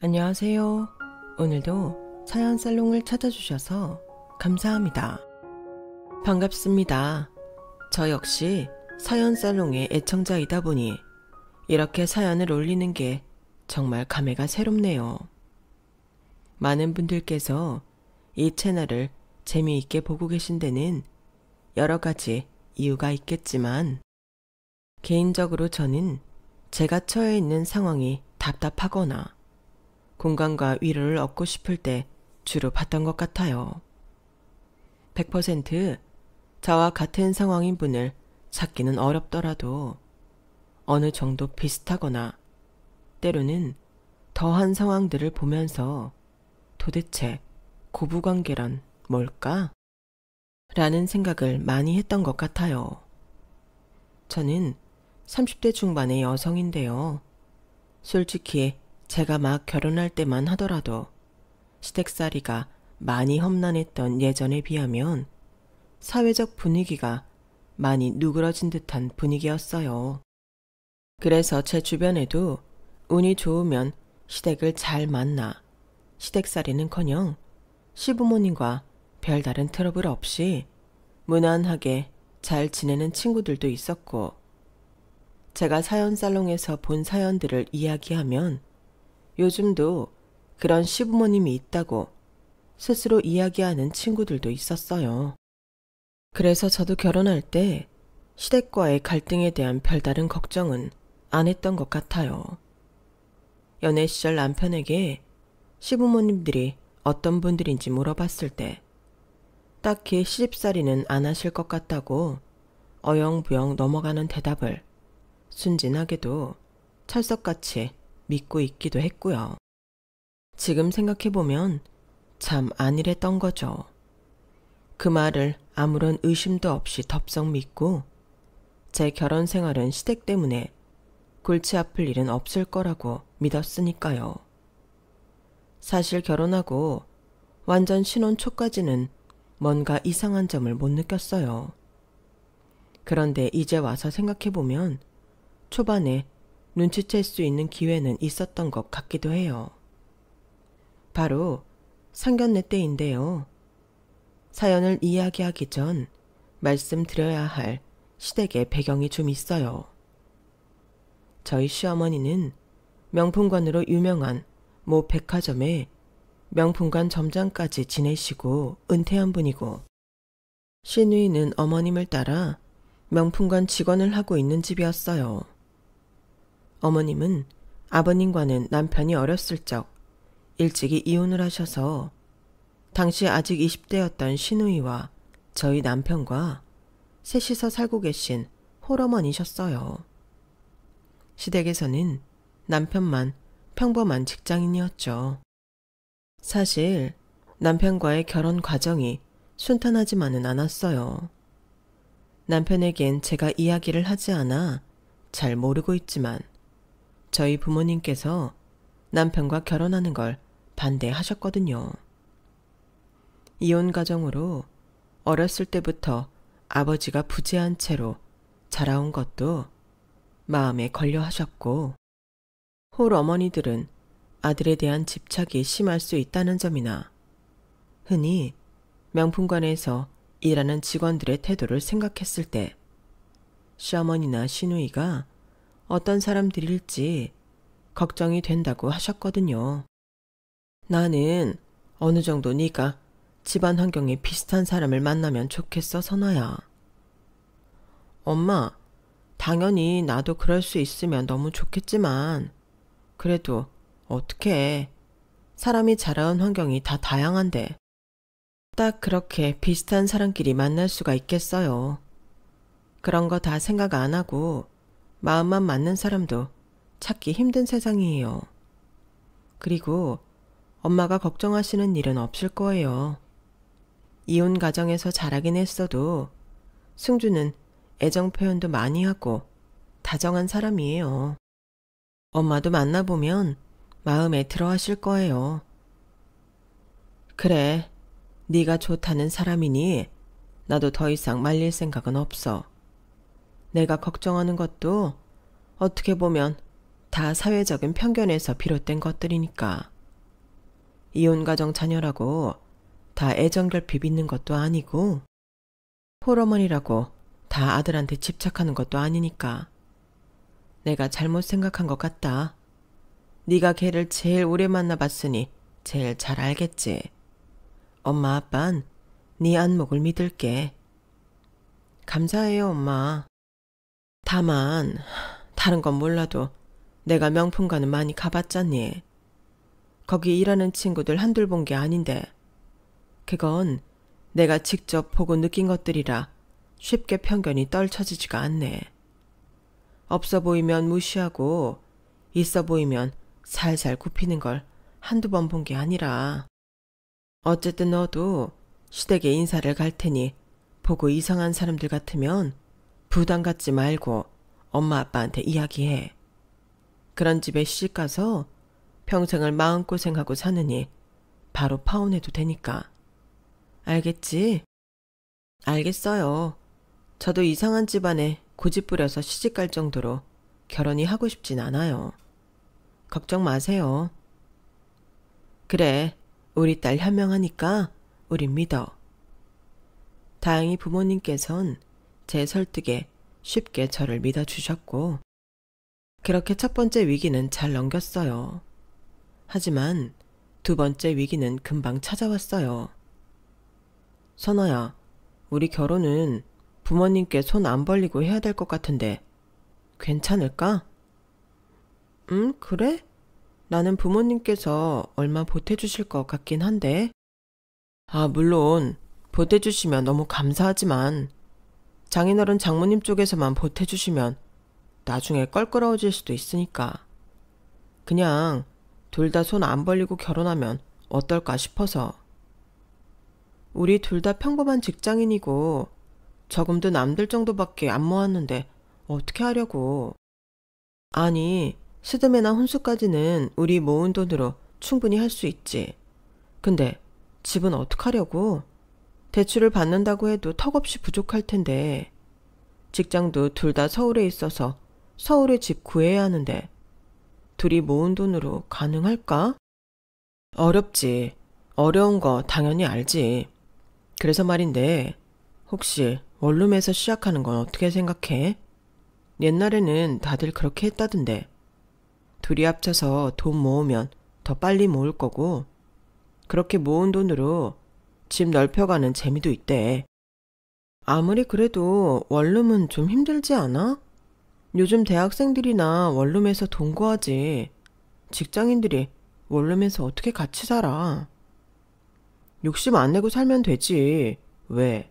안녕하세요. 오늘도 사연 살롱을 찾아주셔서 감사합니다. 반갑습니다. 저 역시 사연 살롱의 애청자이다 보니 이렇게 사연을 올리는 게 정말 감회가 새롭네요. 많은 분들께서 이 채널을 재미있게 보고 계신 데는 여러 가지 이유가 있겠지만 개인적으로 저는 제가 처해 있는 상황이 답답하거나 공감과 위로를 얻고 싶을 때 주로 봤던 것 같아요. 100% 저와 같은 상황인 분을 찾기는 어렵더라도 어느 정도 비슷하거나 때로는 더한 상황들을 보면서 도대체 고부관계란 뭘까? 라는 생각을 많이 했던 것 같아요. 저는 30대 중반의 여성인데요. 솔직히 제가 막 결혼할 때만 하더라도 시댁살이가 많이 험난했던 예전에 비하면 사회적 분위기가 많이 누그러진 듯한 분위기였어요. 그래서 제 주변에도 운이 좋으면 시댁을 잘 만나 시댁살이는커녕 시부모님과 별다른 트러블 없이 무난하게 잘 지내는 친구들도 있었고, 제가 사연 살롱에서 본 사연들을 이야기하면 요즘도 그런 시부모님이 있다고 스스로 이야기하는 친구들도 있었어요. 그래서 저도 결혼할 때 시댁과의 갈등에 대한 별다른 걱정은 안 했던 것 같아요. 연애 시절 남편에게 시부모님들이 어떤 분들인지 물어봤을 때 딱히 시집살이는 안 하실 것 같다고 어영부영 넘어가는 대답을 순진하게도 철석같이 믿고 있기도 했고요. 지금 생각해보면 참 안일했던 거죠. 그 말을 아무런 의심도 없이 덥석 믿고 제 결혼 생활은 시댁 때문에 골치 아플 일은 없을 거라고 믿었으니까요. 사실 결혼하고 완전 신혼 초까지는 뭔가 이상한 점을 못 느꼈어요. 그런데 이제 와서 생각해보면 초반에 눈치챌 수 있는 기회는 있었던 것 같기도 해요. 바로 상견례 때인데요. 사연을 이야기하기 전 말씀드려야 할 시댁의 배경이 좀 있어요. 저희 시어머니는 명품관으로 유명한 모 백화점에 명품관 점장까지 지내시고 은퇴한 분이고, 시누이는 어머님을 따라 명품관 직원을 하고 있는 집이었어요. 어머님은 아버님과는 남편이 어렸을 적 일찍이 이혼을 하셔서 당시 아직 20대였던 시누이와 저희 남편과 셋이서 살고 계신 홀어머니셨어요. 시댁에서는 남편만 평범한 직장인이었죠. 사실 남편과의 결혼 과정이 순탄하지만은 않았어요. 남편에겐 제가 이야기를 하지 않아 잘 모르고 있지만 저희 부모님께서 남편과 결혼하는 걸 반대하셨거든요. 이혼 가정으로 어렸을 때부터 아버지가 부재한 채로 자라온 것도 마음에 걸려 하셨고, 홀 어머니들은 아들에 대한 집착이 심할 수 있다는 점이나 흔히 명품관에서 일하는 직원들의 태도를 생각했을 때 시어머니나 시누이가 어떤 사람들일지 걱정이 된다고 하셨거든요. 나는 어느 정도 네가 집안 환경이 비슷한 사람을 만나면 좋겠어, 선아야. 엄마, 당연히 나도 그럴 수 있으면 너무 좋겠지만 그래도 어떡해. 사람이 자라온 환경이 다 다양한데 딱 그렇게 비슷한 사람끼리 만날 수가 있겠어요. 그런 거 다 생각 안 하고 마음만 맞는 사람도 찾기 힘든 세상이에요. 그리고 엄마가 걱정하시는 일은 없을 거예요. 이혼 가정에서 자라긴 했어도 승주는 애정 표현도 많이 하고 다정한 사람이에요. 엄마도 만나보면 마음에 들어 하실 거예요. 그래, 네가 좋다는 사람이니 나도 더 이상 말릴 생각은 없어. 내가 걱정하는 것도 어떻게 보면 다 사회적인 편견에서 비롯된 것들이니까 이혼 가정 자녀라고 다 애정결핍 있는 것도 아니고 홀어머니라고 다 아들한테 집착하는 것도 아니니까. 내가 잘못 생각한 것 같다. 네가 걔를 제일 오래 만나봤으니 제일 잘 알겠지. 엄마 아빤 네 안목을 믿을게. 감사해요, 엄마. 다만 다른 건 몰라도 내가 명품관은 많이 가봤잖니. 거기 일하는 친구들 한둘 본 게 아닌데 그건 내가 직접 보고 느낀 것들이라 쉽게 편견이 떨쳐지지가 않네. 없어 보이면 무시하고 있어 보이면 살살 굽히는 걸 한두 번 본 게 아니라. 어쨌든 너도 시댁에 인사를 갈 테니 보고 이상한 사람들 같으면 부담 갖지 말고 엄마 아빠한테 이야기해. 그런 집에 시집가서 평생을 마음고생하고 사느니 바로 파혼해도 되니까. 알겠지? 알겠어요. 저도 이상한 집안에 고집 부려서 시집갈 정도로 결혼이 하고 싶진 않아요. 걱정 마세요. 그래, 우리 딸 현명하니까 우린 믿어. 다행히 부모님께선 제 설득에 쉽게 저를 믿어주셨고 그렇게 첫 번째 위기는 잘 넘겼어요. 하지만 두 번째 위기는 금방 찾아왔어요. 선아야, 우리 결혼은 부모님께 손 안 벌리고 해야 될 것 같은데 괜찮을까? 그래? 나는 부모님께서 얼마 보태주실 것 같긴 한데. 물론 보태주시면 너무 감사하지만 장인어른 장모님 쪽에서만 보태주시면 나중에 껄끄러워질 수도 있으니까 그냥 둘 다 손 안 벌리고 결혼하면 어떨까 싶어서. 우리 둘 다 평범한 직장인이고 저금도 남들 정도밖에 안 모았는데 어떻게 하려고. 아니, 스드메나 혼수까지는 우리 모은 돈으로 충분히 할 수 있지. 근데 집은 어떡하려고? 대출을 받는다고 해도 턱없이 부족할 텐데. 직장도 둘 다 서울에 있어서 서울에 집 구해야 하는데 둘이 모은 돈으로 가능할까? 어렵지. 어려운 거 당연히 알지. 그래서 말인데 혹시 원룸에서 시작하는 건 어떻게 생각해? 옛날에는 다들 그렇게 했다던데. 둘이 합쳐서 돈 모으면 더 빨리 모을 거고 그렇게 모은 돈으로 집 넓혀가는 재미도 있대. 아무리 그래도 원룸은 좀 힘들지 않아? 요즘 대학생들이나 원룸에서 돈 구하지. 직장인들이 원룸에서 어떻게 같이 살아? 욕심 안 내고 살면 되지. 왜?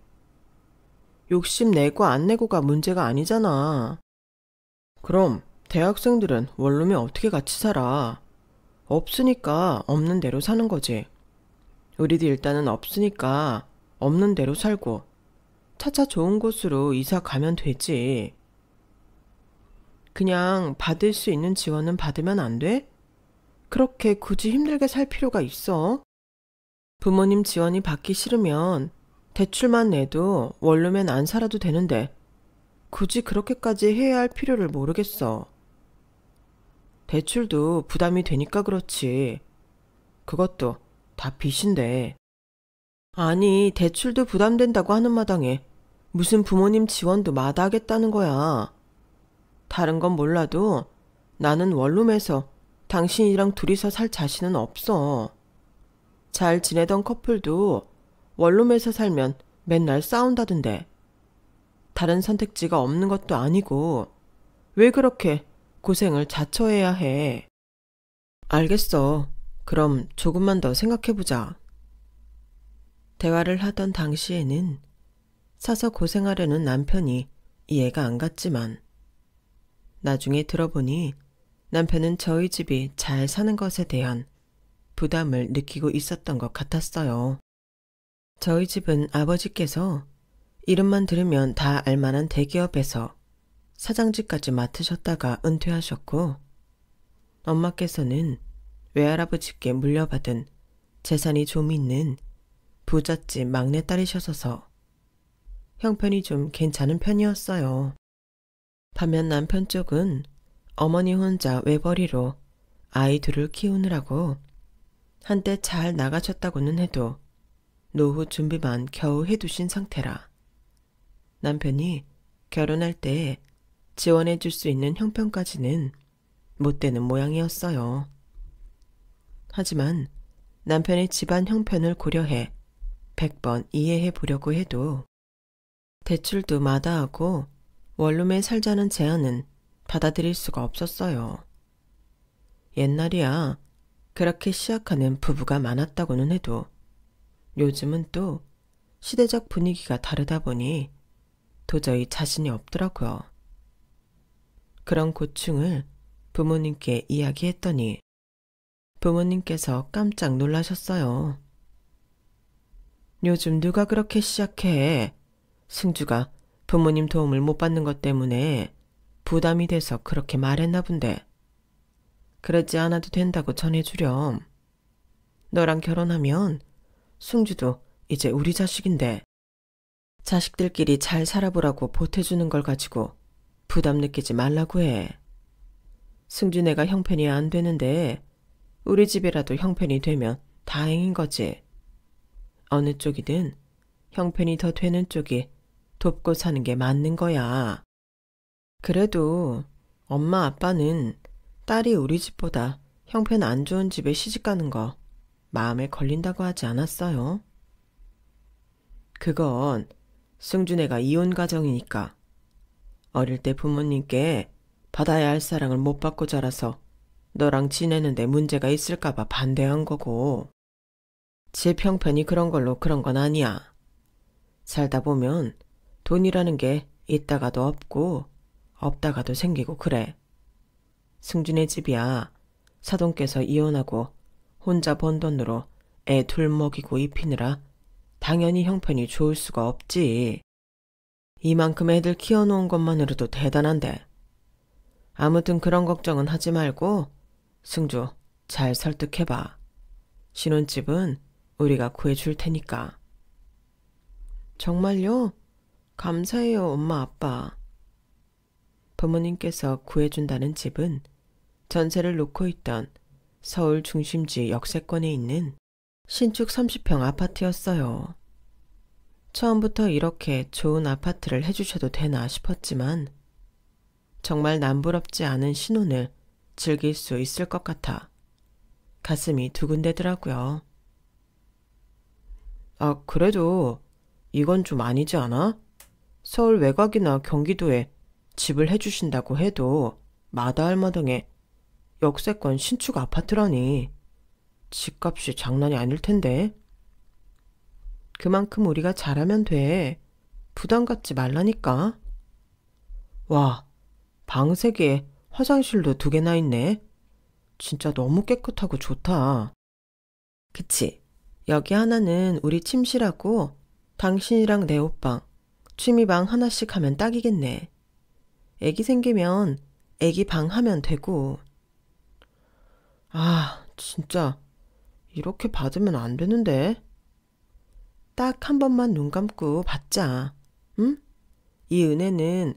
욕심 내고 안 내고가 문제가 아니잖아. 그럼 대학생들은 원룸에 어떻게 같이 살아? 없으니까 없는 대로 사는 거지. 우리도 일단은 없으니까 없는 대로 살고 차차 좋은 곳으로 이사 가면 되지. 그냥 받을 수 있는 지원은 받으면 안 돼? 그렇게 굳이 힘들게 살 필요가 있어? 부모님 지원이 받기 싫으면 대출만 내도 원룸엔 안 살아도 되는데 굳이 그렇게까지 해야 할 필요를 모르겠어. 대출도 부담이 되니까 그렇지. 그것도 다 빚인데. 아니, 대출도 부담된다고 하는 마당에 무슨 부모님 지원도 마다하겠다는 거야. 다른 건 몰라도 나는 원룸에서 당신이랑 둘이서 살 자신은 없어. 잘 지내던 커플도 원룸에서 살면 맨날 싸운다던데. 다른 선택지가 없는 것도 아니고 왜 그렇게 고생을 자처해야 해. 알겠어. 그럼 조금만 더 생각해보자. 대화를 하던 당시에는 사서 고생하려는 남편이 이해가 안 갔지만 나중에 들어보니 남편은 저희 집이 잘 사는 것에 대한 부담을 느끼고 있었던 것 같았어요. 저희 집은 아버지께서 이름만 들으면 다 알만한 대기업에서 사장직까지 맡으셨다가 은퇴하셨고 엄마께서는 외할아버지께 물려받은 재산이 좀 있는 부잣집 막내딸이셔서 형편이 좀 괜찮은 편이었어요. 반면 남편 쪽은 어머니 혼자 외벌이로 아이 둘을 키우느라고 한때 잘 나가셨다고는 해도 노후 준비만 겨우 해두신 상태라 남편이 결혼할 때 지원해 줄 수 있는 형편까지는 못 되는 모양이었어요. 하지만 남편의 집안 형편을 고려해 100번 이해해 보려고 해도 대출도 마다하고 원룸에 살자는 제안은 받아들일 수가 없었어요. 옛날이야 그렇게 시약하는 부부가 많았다고는 해도 요즘은 또 시대적 분위기가 다르다 보니 도저히 자신이 없더라고요. 그런 고충을 부모님께 이야기했더니 부모님께서 깜짝 놀라셨어요. 요즘 누가 그렇게 시작해? 승주가 부모님 도움을 못 받는 것 때문에 부담이 돼서 그렇게 말했나 본데. 그러지 않아도 된다고 전해주렴. 너랑 결혼하면 승주도 이제 우리 자식인데 자식들끼리 잘 살아보라고 보태주는 걸 가지고 부담 느끼지 말라고 해. 승준애가 형편이 안 되는데 우리 집이라도 형편이 되면 다행인 거지. 어느 쪽이든 형편이 더 되는 쪽이 돕고 사는 게 맞는 거야. 그래도 엄마 아빠는 딸이 우리 집보다 형편 안 좋은 집에 시집가는 거 마음에 걸린다고 하지 않았어요? 그건 승준애가 이혼 가정이니까 어릴 때 부모님께 받아야 할 사랑을 못 받고 자라서 너랑 지내는데 문제가 있을까봐 반대한 거고 집 형편이 그런 걸로 그런 건 아니야. 살다 보면 돈이라는 게 있다가도 없고 없다가도 생기고 그래. 승준의 집이야 사돈께서 이혼하고 혼자 번 돈으로 애 둘 먹이고 입히느라 당연히 형편이 좋을 수가 없지. 이만큼 애들 키워놓은 것만으로도 대단한데. 아무튼 그런 걱정은 하지 말고 승주 잘 설득해봐. 신혼집은 우리가 구해줄 테니까. 정말요? 감사해요, 엄마, 아빠. 부모님께서 구해준다는 집은 전세를 놓고 있던 서울 중심지 역세권에 있는 신축 30평 아파트였어요. 처음부터 이렇게 좋은 아파트를 해주셔도 되나 싶었지만 정말 남부럽지 않은 신혼을 즐길 수 있을 것 같아 가슴이 두근대더라고요. 아, 그래도 이건 좀 아니지 않아? 서울 외곽이나 경기도에 집을 해주신다고 해도 마다할 마당에 역세권 신축 아파트라니 집값이 장난이 아닐 텐데. 그만큼 우리가 잘하면 돼. 부담 갖지 말라니까. 와, 방 3개에 화장실도 2개나 있네. 진짜 너무 깨끗하고 좋다. 그치? 여기 하나는 우리 침실하고 당신이랑 내 옷방, 취미방 하나씩 하면 딱이겠네. 애기 생기면 애기 방 하면 되고. 아, 진짜 이렇게 받으면 안 되는데. 딱 한 번만 눈 감고 받자. 응? 이 은혜는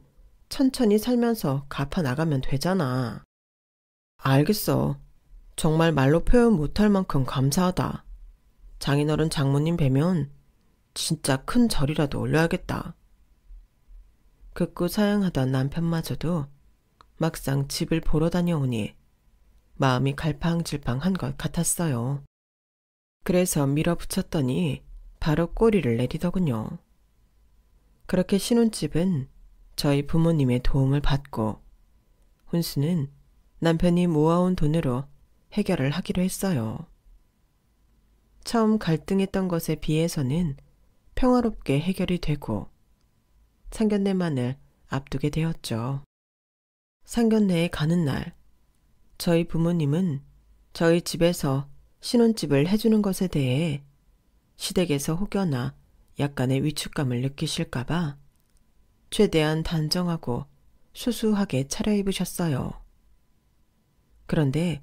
천천히 살면서 갚아 나가면 되잖아. 알겠어. 정말 말로 표현 못할 만큼 감사하다. 장인어른 장모님 뵈면 진짜 큰 절이라도 올려야겠다. 극구 사양하던 남편마저도 막상 집을 보러 다녀오니 마음이 갈팡질팡한 것 같았어요. 그래서 밀어붙였더니 바로 꼬리를 내리더군요. 그렇게 신혼집은 저희 부모님의 도움을 받고 혼수는 남편이 모아온 돈으로 해결을 하기로 했어요. 처음 갈등했던 것에 비해서는 평화롭게 해결이 되고 상견례만을 앞두게 되었죠. 상견례에 가는 날 저희 부모님은 저희 집에서 신혼집을 해주는 것에 대해 시댁에서 혹여나 약간의 위축감을 느끼실까봐 최대한 단정하고 수수하게 차려입으셨어요. 그런데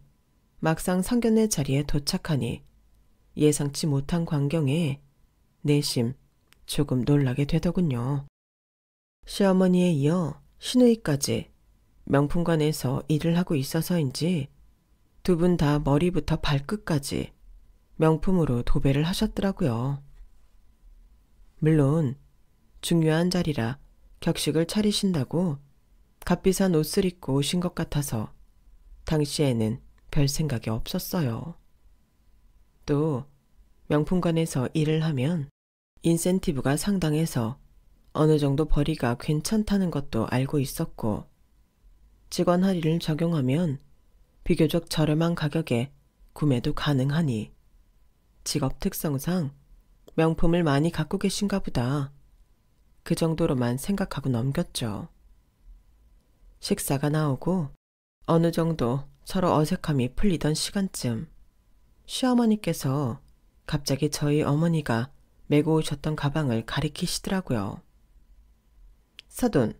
막상 상견례 자리에 도착하니 예상치 못한 광경에 내심 조금 놀라게 되더군요. 시어머니에 이어 시누이까지 명품관에서 일을 하고 있어서인지 두 분 다 머리부터 발끝까지 명품으로 도배를 하셨더라고요. 물론 중요한 자리라 격식을 차리신다고 값비싼 옷을 입고 오신 것 같아서 당시에는 별 생각이 없었어요. 또 명품관에서 일을 하면 인센티브가 상당해서 어느 정도 벌이가 괜찮다는 것도 알고 있었고, 직원 할인을 적용하면 비교적 저렴한 가격에 구매도 가능하니 직업 특성상 명품을 많이 갖고 계신가 보다. 그 정도로만 생각하고 넘겼죠. 식사가 나오고 어느 정도 서로 어색함이 풀리던 시간쯤 시어머니께서 갑자기 저희 어머니가 메고 오셨던 가방을 가리키시더라고요. 사돈,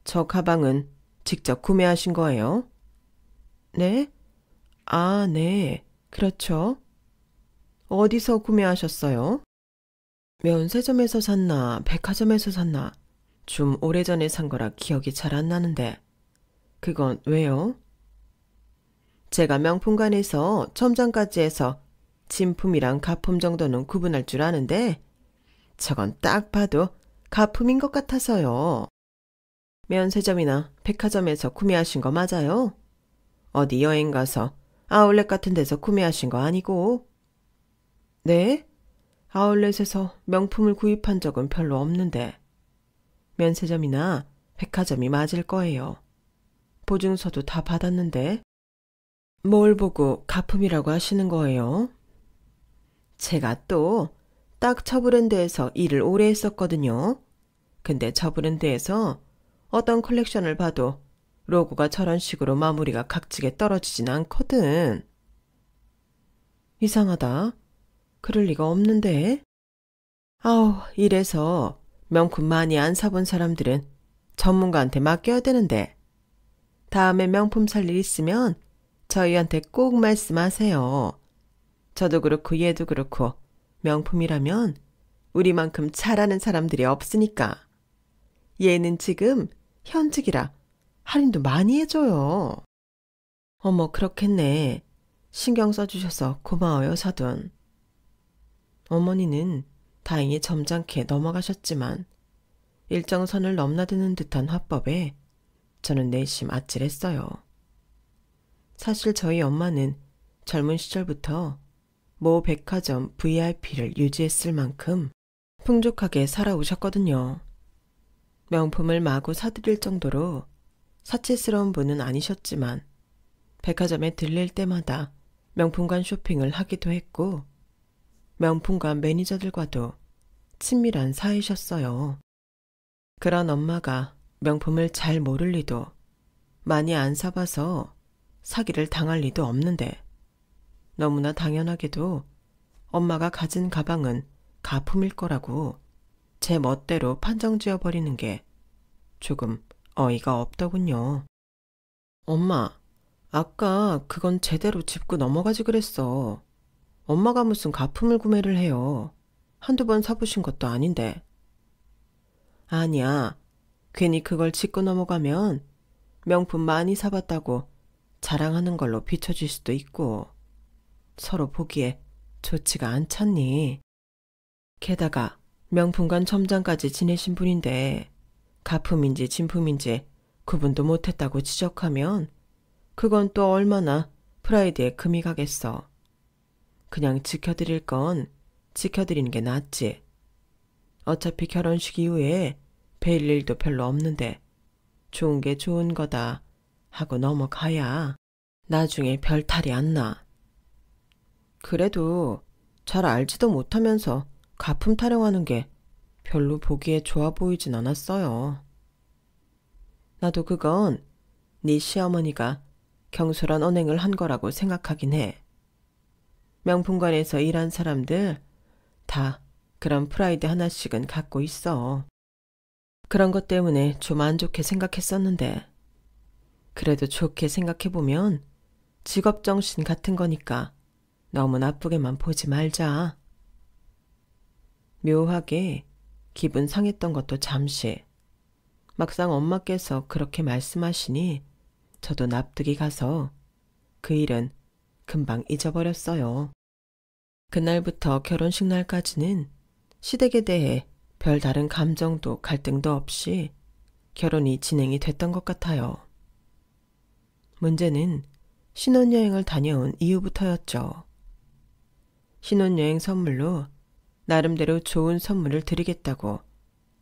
저 가방은 직접 구매하신 거예요? 네? 아, 네. 그렇죠. 어디서 구매하셨어요? 면세점에서 샀나, 백화점에서 샀나, 좀 오래전에 산 거라 기억이 잘 안 나는데. 그건 왜요? 제가 명품관에서 첨장까지 해서 진품이랑 가품 정도는 구분할 줄 아는데 저건 딱 봐도 가품인 것 같아서요. 면세점이나 백화점에서 구매하신 거 맞아요? 어디 여행 가서 아울렛 같은 데서 구매하신 거 아니고? 네? 아울렛에서 명품을 구입한 적은 별로 없는데 면세점이나 백화점이 맞을 거예요. 보증서도 다 받았는데. 뭘 보고 가품이라고 하시는 거예요? 제가 또 딱 저 브랜드에서 일을 오래 했었거든요. 근데 저 브랜드에서 어떤 컬렉션을 봐도 로고가 저런 식으로 마무리가 각지게 떨어지진 않거든. 이상하다. 그럴 리가 없는데. 아우, 이래서 명품 많이 안 사본 사람들은 전문가한테 맡겨야 되는데. 다음에 명품 살 일 있으면 저희한테 꼭 말씀하세요. 저도 그렇고 얘도 그렇고 명품이라면 우리만큼 잘하는 사람들이 없으니까. 얘는 지금 현직이라 할인도 많이 해줘요. 어머, 그렇겠네. 신경 써주셔서 고마워요, 사돈. 어머니는 다행히 점잖게 넘어가셨지만 일정선을 넘나드는 듯한 화법에 저는 내심 아찔했어요. 사실 저희 엄마는 젊은 시절부터 모 백화점 VIP를 유지했을 만큼 풍족하게 살아오셨거든요. 명품을 마구 사드릴 정도로 사치스러운 분은 아니셨지만 백화점에 들릴 때마다 명품관 쇼핑을 하기도 했고 명품관 매니저들과도 친밀한 사이셨어요. 그런 엄마가 명품을 잘 모를 리도, 많이 안 사봐서 사기를 당할 리도 없는데 너무나 당연하게도 엄마가 가진 가방은 가품일 거라고 제 멋대로 판정 지어버리는 게 조금 어이가 없더군요. 엄마, 아까 그건 제대로 짚고 넘어가지 그랬어. 엄마가 무슨 가품을 구매를 해요. 한두 번 사보신 것도 아닌데. 아니야. 괜히 그걸 짚고 넘어가면 명품 많이 사봤다고 자랑하는 걸로 비춰질 수도 있고 서로 보기에 좋지가 않잖니. 게다가 명품관 첨장까지 지내신 분인데 가품인지 진품인지 구분도 못했다고 지적하면 그건 또 얼마나 프라이드에 금이 가겠어. 그냥 지켜드릴 건 지켜드리는 게 낫지. 어차피 결혼식 이후에 뵐 일도 별로 없는데 좋은 게 좋은 거다 하고 넘어가야 나중에 별 탈이 안 나. 그래도 잘 알지도 못하면서 가품 타령하는 게 별로 보기에 좋아 보이진 않았어요. 나도 그건 네 시어머니가 경솔한 언행을 한 거라고 생각하긴 해. 명품관에서 일한 사람들 다 그런 프라이드 하나씩은 갖고 있어. 그런 것 때문에 좀 안 좋게 생각했었는데 그래도 좋게 생각해보면 직업정신 같은 거니까 너무 나쁘게만 보지 말자. 묘하게 기분 상했던 것도 잠시. 막상 엄마께서 그렇게 말씀하시니 저도 납득이 가서 그 일은 금방 잊어버렸어요. 그날부터 결혼식 날까지는 시댁에 대해 별다른 감정도 갈등도 없이 결혼이 진행이 됐던 것 같아요. 문제는 신혼여행을 다녀온 이후부터였죠. 신혼여행 선물로 나름대로 좋은 선물을 드리겠다고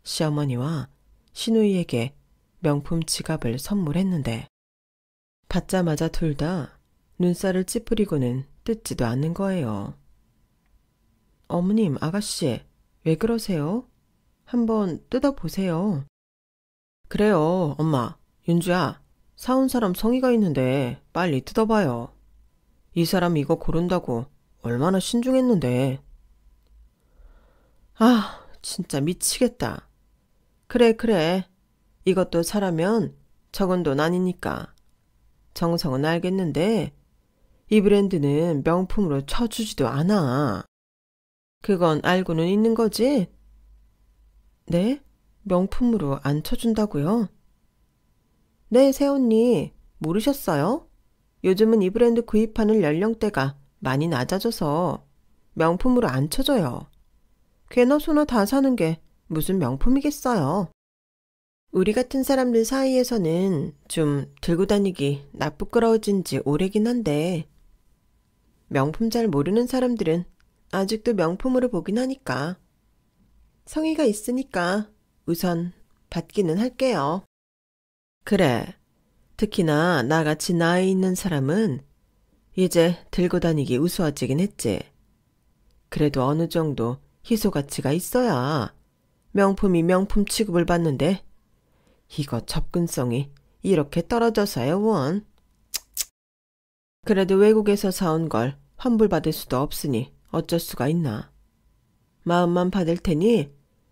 시어머니와 시누이에게 명품 지갑을 선물했는데 받자마자 둘 다 눈살을 찌푸리고는 뜯지도 않는 거예요. 어머님, 아가씨, 왜 그러세요? 한번 뜯어보세요. 그래요, 엄마. 윤주야, 사온 사람 성의가 있는데 빨리 뜯어봐요. 이 사람 이거 고른다고 얼마나 신중했는데. 아, 진짜 미치겠다. 그래. 이것도 사라면 적은 돈 아니니까. 정성은 알겠는데 이 브랜드는 명품으로 쳐주지도 않아. 그건 알고는 있는 거지? 네? 명품으로 안 쳐준다고요? 네, 새언니. 모르셨어요? 요즘은 이 브랜드 구입하는 연령대가 많이 낮아져서 명품으로 안 쳐줘요. 꽤나 소나 다 사는 게 무슨 명품이겠어요. 우리 같은 사람들 사이에서는 좀 들고 다니기 나쁘끄러워진 지 오래긴 한데 명품 잘 모르는 사람들은 아직도 명품으로 보긴 하니까 성의가 있으니까 우선 받기는 할게요. 그래. 특히나 나같이 나이 있는 사람은 이제 들고 다니기 우스워지긴 했지. 그래도 어느 정도 희소 가치가 있어야 명품이 명품 취급을 받는데 이거 접근성이 이렇게 떨어져서요, 원. 그래도 외국에서 사온 걸 환불받을 수도 없으니 어쩔 수가 있나. 마음만 받을 테니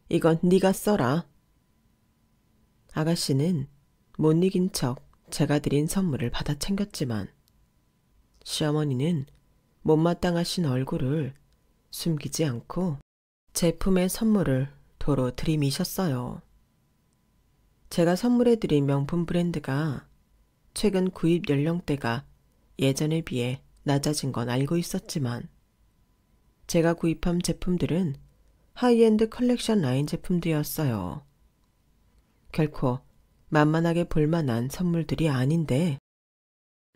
이건 네가 써라. 아가씨는 못 이긴 척 제가 드린 선물을 받아 챙겼지만 시어머니는 못마땅하신 얼굴을 숨기지 않고 제품의 선물을 도로 들이미셨어요. 제가 선물해드린 명품 브랜드가 최근 구입 연령대가 예전에 비해 낮아진 건 알고 있었지만 제가 구입한 제품들은 하이엔드 컬렉션 라인 제품들이었어요. 결코 만만하게 볼만한 선물들이 아닌데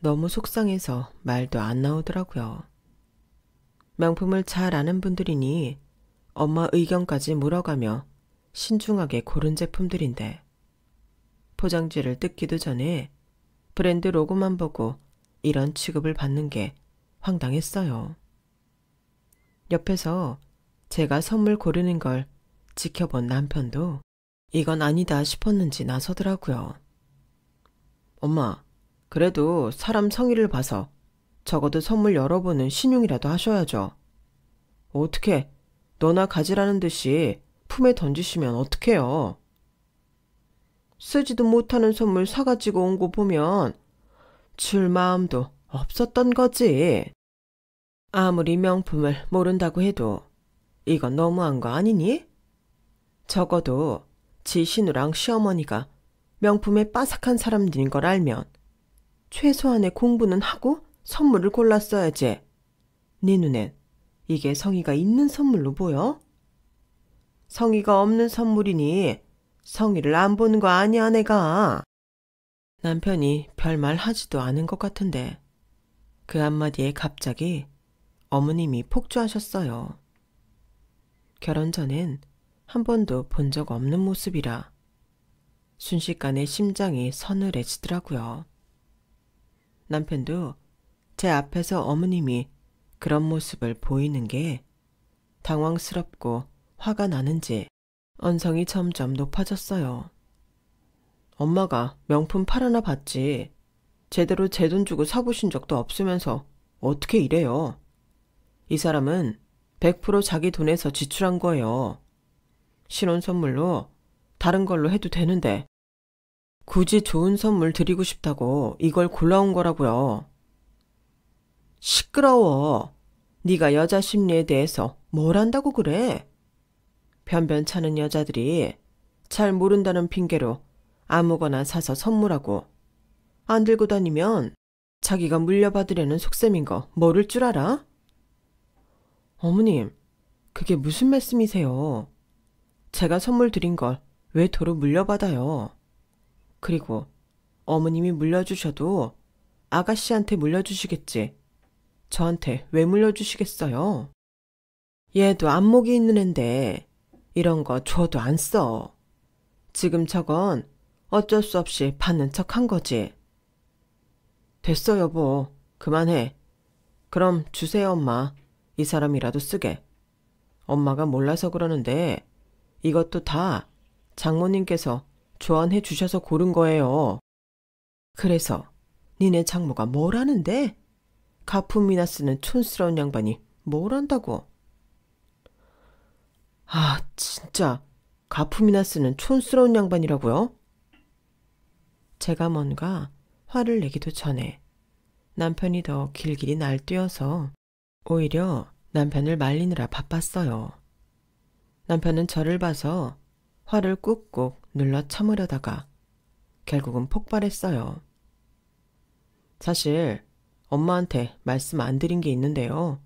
너무 속상해서 말도 안 나오더라고요. 명품을 잘 아는 분들이니 엄마 의견까지 물어가며 신중하게 고른 제품들인데 포장지를 뜯기도 전에 브랜드 로고만 보고 이런 취급을 받는 게 황당했어요. 옆에서 제가 선물 고르는 걸 지켜본 남편도 이건 아니다 싶었는지 나서더라고요. 엄마, 그래도 사람 성의를 봐서 적어도 선물 열어보는 신용이라도 하셔야죠. 어떻게 너나 가지라는 듯이 품에 던지시면 어떡해요. 쓰지도 못하는 선물 사가지고 온 거 보면 줄 마음도 없었던 거지. 아무리 명품을 모른다고 해도 이건 너무한 거 아니니? 적어도 지 시누랑 시어머니가 명품에 빠삭한 사람들인 걸 알면 최소한의 공부는 하고 선물을 골랐어야지. 네 눈엔 이게 성의가 있는 선물로 보여? 성의가 없는 선물이니 성의를 안 보는 거 아니야, 내가. 남편이 별말 하지도 않은 것 같은데 그 한마디에 갑자기 어머님이 폭주하셨어요. 결혼 전엔 한 번도 본 적 없는 모습이라 순식간에 심장이 서늘해지더라고요. 남편도 제 앞에서 어머님이 그런 모습을 보이는 게 당황스럽고 화가 나는지 언성이 점점 높아졌어요. 엄마가 명품 팔아나 봤지 제대로 제 돈 주고 사보신 적도 없으면서 어떻게 이래요. 이 사람은 100% 자기 돈에서 지출한 거예요. 신혼 선물로 다른 걸로 해도 되는데 굳이 좋은 선물 드리고 싶다고 이걸 골라온 거라고요. 시끄러워. 네가 여자 심리에 대해서 뭘 안다고 그래. 변변찮은 여자들이 잘 모른다는 핑계로 아무거나 사서 선물하고 안 들고 다니면 자기가 물려받으려는 속셈인 거 모를 줄 알아? 어머님, 그게 무슨 말씀이세요? 제가 선물 드린 걸 왜 도로 물려받아요? 그리고 어머님이 물려주셔도 아가씨한테 물려주시겠지. 저한테 왜 물려주시겠어요? 얘도 안목이 있는 앤데 이런 거 줘도 안 써. 지금 저건 어쩔 수 없이 받는 척 한 거지. 됐어, 여보. 그만해. 그럼 주세요, 엄마. 이 사람이라도 쓰게. 엄마가 몰라서 그러는데 이것도 다 장모님께서 조언해 주셔서 고른 거예요. 그래서 니네 장모가 뭘 하는데? 가품이나 쓰는 촌스러운 양반이 뭘 한다고? 아, 진짜 가품이나 쓰는 촌스러운 양반이라고요? 제가 뭔가 화를 내기도 전에 남편이 더 길길이 날뛰어서 오히려 남편을 말리느라 바빴어요. 남편은 저를 봐서 화를 꾹꾹 눌러 참으려다가 결국은 폭발했어요. 사실 엄마한테 말씀 안 드린 게 있는데요.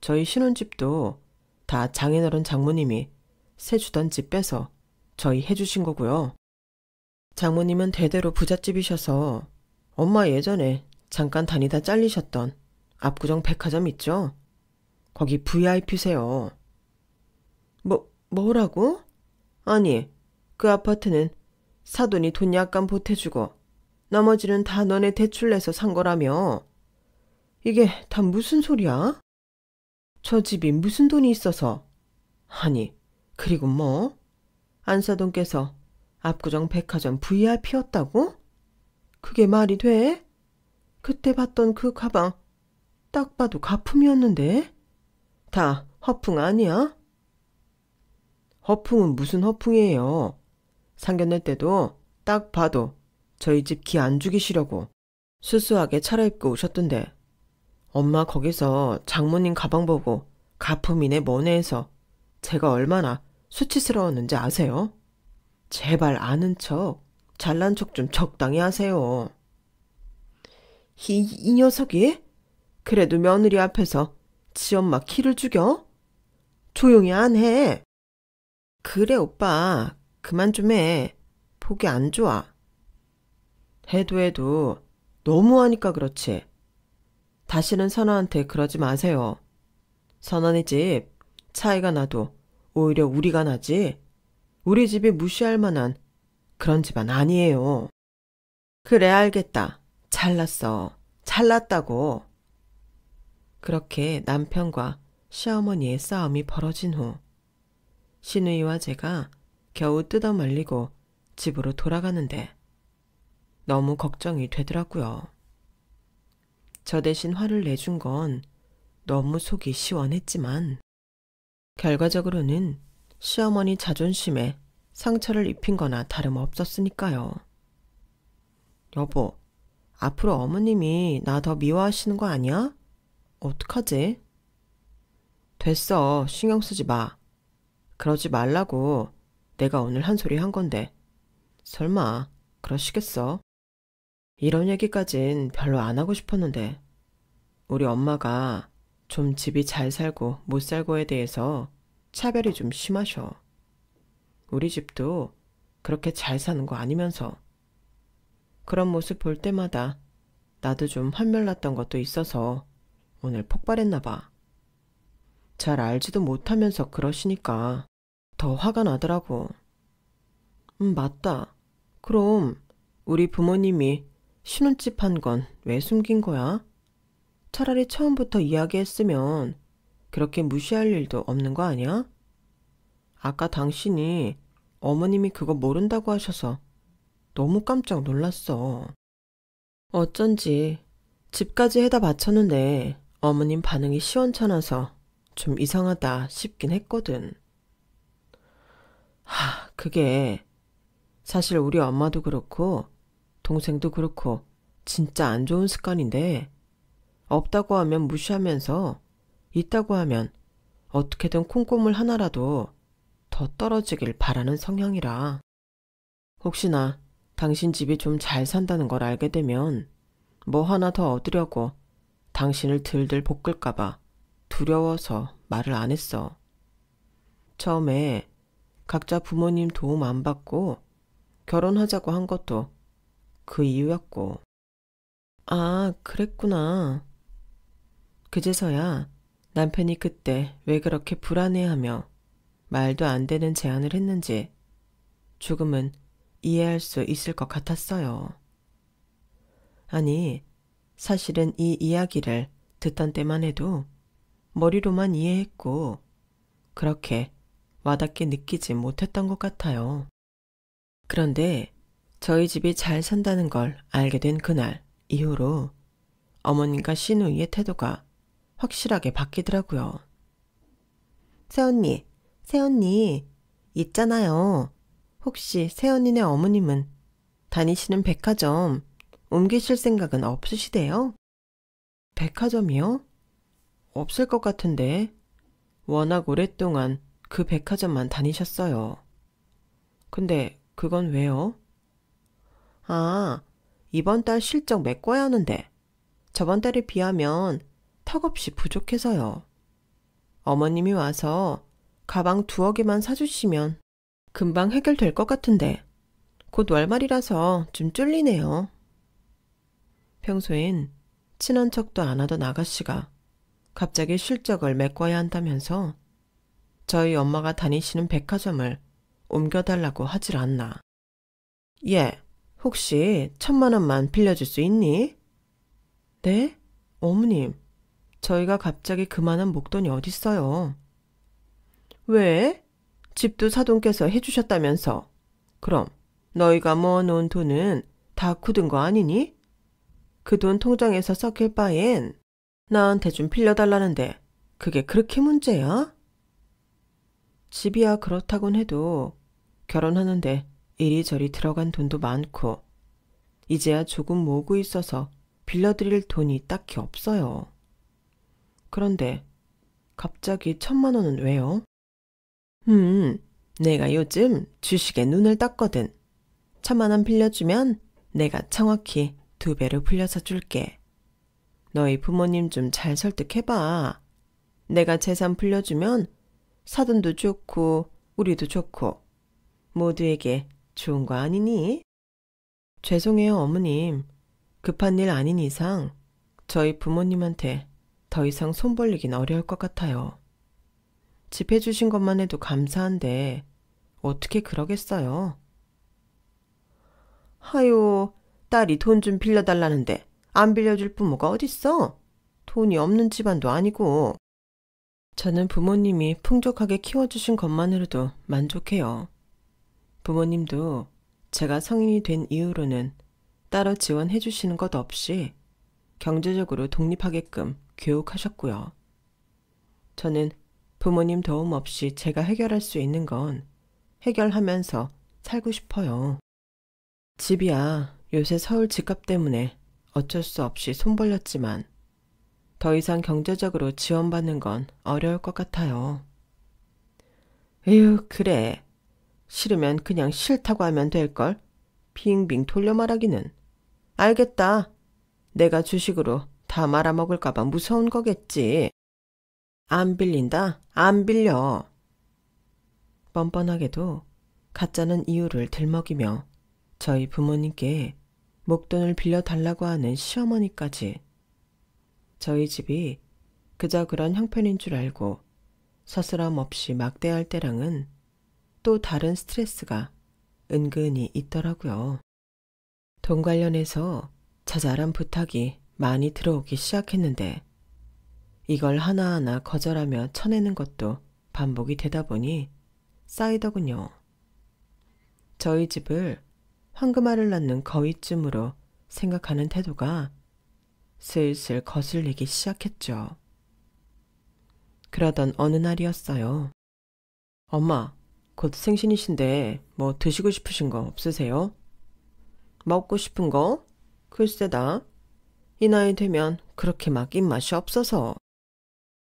저희 신혼집도 다 장인어른 장모님이 세 주던 집 빼서 저희 해주신 거고요. 장모님은 대대로 부잣집이셔서 엄마 예전에 잠깐 다니다 잘리셨던 압구정 백화점 있죠? 거기 VIP세요. 뭐라고? 아니, 그 아파트는 사돈이 돈 약간 보태주고 나머지는 다 너네 대출 내서 산 거라며. 이게 다 무슨 소리야? 저 집이 무슨 돈이 있어서. 아니, 그리고 뭐? 안사돈께서 압구정 백화점 VIP였다고? 그게 말이 돼? 그때 봤던 그 가방 딱 봐도 가품이었는데? 다 허풍 아니야? 허풍은 무슨 허풍이에요. 상견례 때도 딱 봐도 저희 집 기 안 죽이시려고 수수하게 차려입고 오셨던데 엄마 거기서 장모님 가방 보고 가품이네 뭐네 해서 제가 얼마나 수치스러웠는지 아세요? 제발 아는 척, 잘난 척 좀 적당히 하세요. 이 녀석이? 그래도 며느리 앞에서 지 엄마 키를 죽여? 조용히 안 해. 그래 오빠, 그만 좀 해. 보기 안 좋아. 해도 너무하니까 그렇지. 다시는 선아한테 그러지 마세요. 선언이 집 차이가 나도 오히려 우리가 나지. 우리 집이 무시할 만한 그런 집안 아니에요. 그래 알겠다. 잘났어. 잘났다고. 그렇게 남편과 시어머니의 싸움이 벌어진 후 시누이와 제가 겨우 뜯어말리고 집으로 돌아가는데 너무 걱정이 되더라고요. 저 대신 화를 내준 건 너무 속이 시원했지만 결과적으로는 시어머니 자존심에 상처를 입힌 거나 다름없었으니까요. 여보, 앞으로 어머님이 나 더 미워하시는 거 아니야? 어떡하지? 됐어, 신경 쓰지 마. 그러지 말라고 내가 오늘 한 소리 한 건데 설마 그러시겠어? 이런 얘기까진 별로 안 하고 싶었는데 우리 엄마가 좀 집이 잘 살고 못 살고에 대해서 차별이 좀 심하셔. 우리 집도 그렇게 잘 사는 거 아니면서 그런 모습 볼 때마다 나도 좀 한멸났던 것도 있어서 오늘 폭발했나 봐. 잘 알지도 못하면서 그러시니까 더 화가 나더라고. 맞다. 그럼 우리 부모님이 신혼집 한 건 왜 숨긴 거야? 차라리 처음부터 이야기했으면 그렇게 무시할 일도 없는 거 아니야? 아까 당신이 어머님이 그거 모른다고 하셔서 너무 깜짝 놀랐어. 어쩐지 집까지 해다 바쳤는데 어머님 반응이 시원찮아서 좀 이상하다 싶긴 했거든. 그게 사실 우리 엄마도 그렇고 동생도 그렇고 진짜 안 좋은 습관인데 없다고 하면 무시하면서 있다고 하면 어떻게든 콩고물 하나라도 더 떨어지길 바라는 성향이라. 혹시나 당신 집이 좀 잘 산다는 걸 알게 되면 뭐 하나 더 얻으려고 당신을 들들 볶을까봐 두려워서 말을 안 했어. 처음에 각자 부모님 도움 안 받고 결혼하자고 한 것도 그 이유였고. 아, 그랬구나. 그제서야 남편이 그때 왜 그렇게 불안해하며 말도 안 되는 제안을 했는지 조금은 이해할 수 있을 것 같았어요. 아니, 사실은 이 이야기를 듣던 때만 해도 머리로만 이해했고 그렇게 와닿게 느끼지 못했던 것 같아요. 그런데 저희 집이 잘 산다는 걸 알게 된 그날 이후로 어머님과 시누이의 태도가 확실하게 바뀌더라고요. 새언니, 있잖아요. 혹시 새언니네 어머님은 다니시는 백화점 옮기실 생각은 없으시대요? 백화점이요? 없을 것 같은데. 워낙 오랫동안 그 백화점만 다니셨어요. 근데 그건 왜요? 아, 이번 달 실적 메꿔야 하는데 저번 달에 비하면 턱없이 부족해서요. 어머님이 와서 가방 2억 개만 사주시면 금방 해결될 것 같은데 곧 월말이라서 좀 쫄리네요. 평소엔 친한 척도 안 하던 아가씨가 갑자기 실적을 메꿔야 한다면서 저희 엄마가 다니시는 백화점을 옮겨달라고 하질 않나. 얘, 혹시 1,000만 원만 빌려줄 수 있니? 네? 어머님, 저희가 갑자기 그만한 목돈이 어딨어요. 왜? 집도 사돈께서 해주셨다면서. 그럼 너희가 모아놓은 돈은 다 굳은 거 아니니? 그 돈 통장에서 썩힐 바엔 나한테 좀 빌려달라는데 그게 그렇게 문제야? 집이야 그렇다곤 해도 결혼하는데 이리저리 들어간 돈도 많고 이제야 조금 모으고 있어서 빌려드릴 돈이 딱히 없어요. 그런데 갑자기 1,000만 원은 왜요? 내가 요즘 주식에 눈을 떴거든. 1,000만 원 빌려주면 내가 정확히 2배로 불려서 줄게. 너희 부모님 좀 잘 설득해봐. 내가 재산 불려주면 사돈도 좋고 우리도 좋고 모두에게 좋은 거 아니니? 죄송해요, 어머님. 급한 일 아닌 이상 저희 부모님한테 더 이상 손 벌리긴 어려울 것 같아요. 집 해주신 것만 해도 감사한데 어떻게 그러겠어요? 하요, 딸이 돈 좀 빌려달라는데 안 빌려줄 부모가 어딨어? 돈이 없는 집안도 아니고. 저는 부모님이 풍족하게 키워주신 것만으로도 만족해요. 부모님도 제가 성인이 된 이후로는 따로 지원해 주시는 것 없이 경제적으로 독립하게끔 교육하셨고요. 저는 부모님 도움 없이 제가 해결할 수 있는 건 해결하면서 살고 싶어요. 집이야 요새 서울 집값 때문에 어쩔 수 없이 손 벌렸지만 더 이상 경제적으로 지원받는 건 어려울 것 같아요. 에휴, 그래. 싫으면 그냥 싫다고 하면 될걸. 빙빙 돌려 말하기는. 알겠다. 내가 주식으로 다 말아먹을까봐 무서운 거겠지. 안 빌린다? 안 빌려. 뻔뻔하게도 가짜는 이유를 들먹이며 저희 부모님께 목돈을 빌려달라고 하는 시어머니까지. 저희 집이 그저 그런 형편인 줄 알고 서스럼 없이 막대할 때랑은 또 다른 스트레스가 은근히 있더라고요. 돈 관련해서 자잘한 부탁이 많이 들어오기 시작했는데 이걸 하나하나 거절하며 쳐내는 것도 반복이 되다 보니 쌓이더군요. 저희 집을 황금알을 낳는 거위쯤으로 생각하는 태도가 슬슬 거슬리기 시작했죠. 그러던 어느 날이었어요. 엄마, 곧 생신이신데 뭐 드시고 싶으신 거 없으세요? 먹고 싶은 거? 글쎄다. 이 나이 되면 그렇게 막 입맛이 없어서.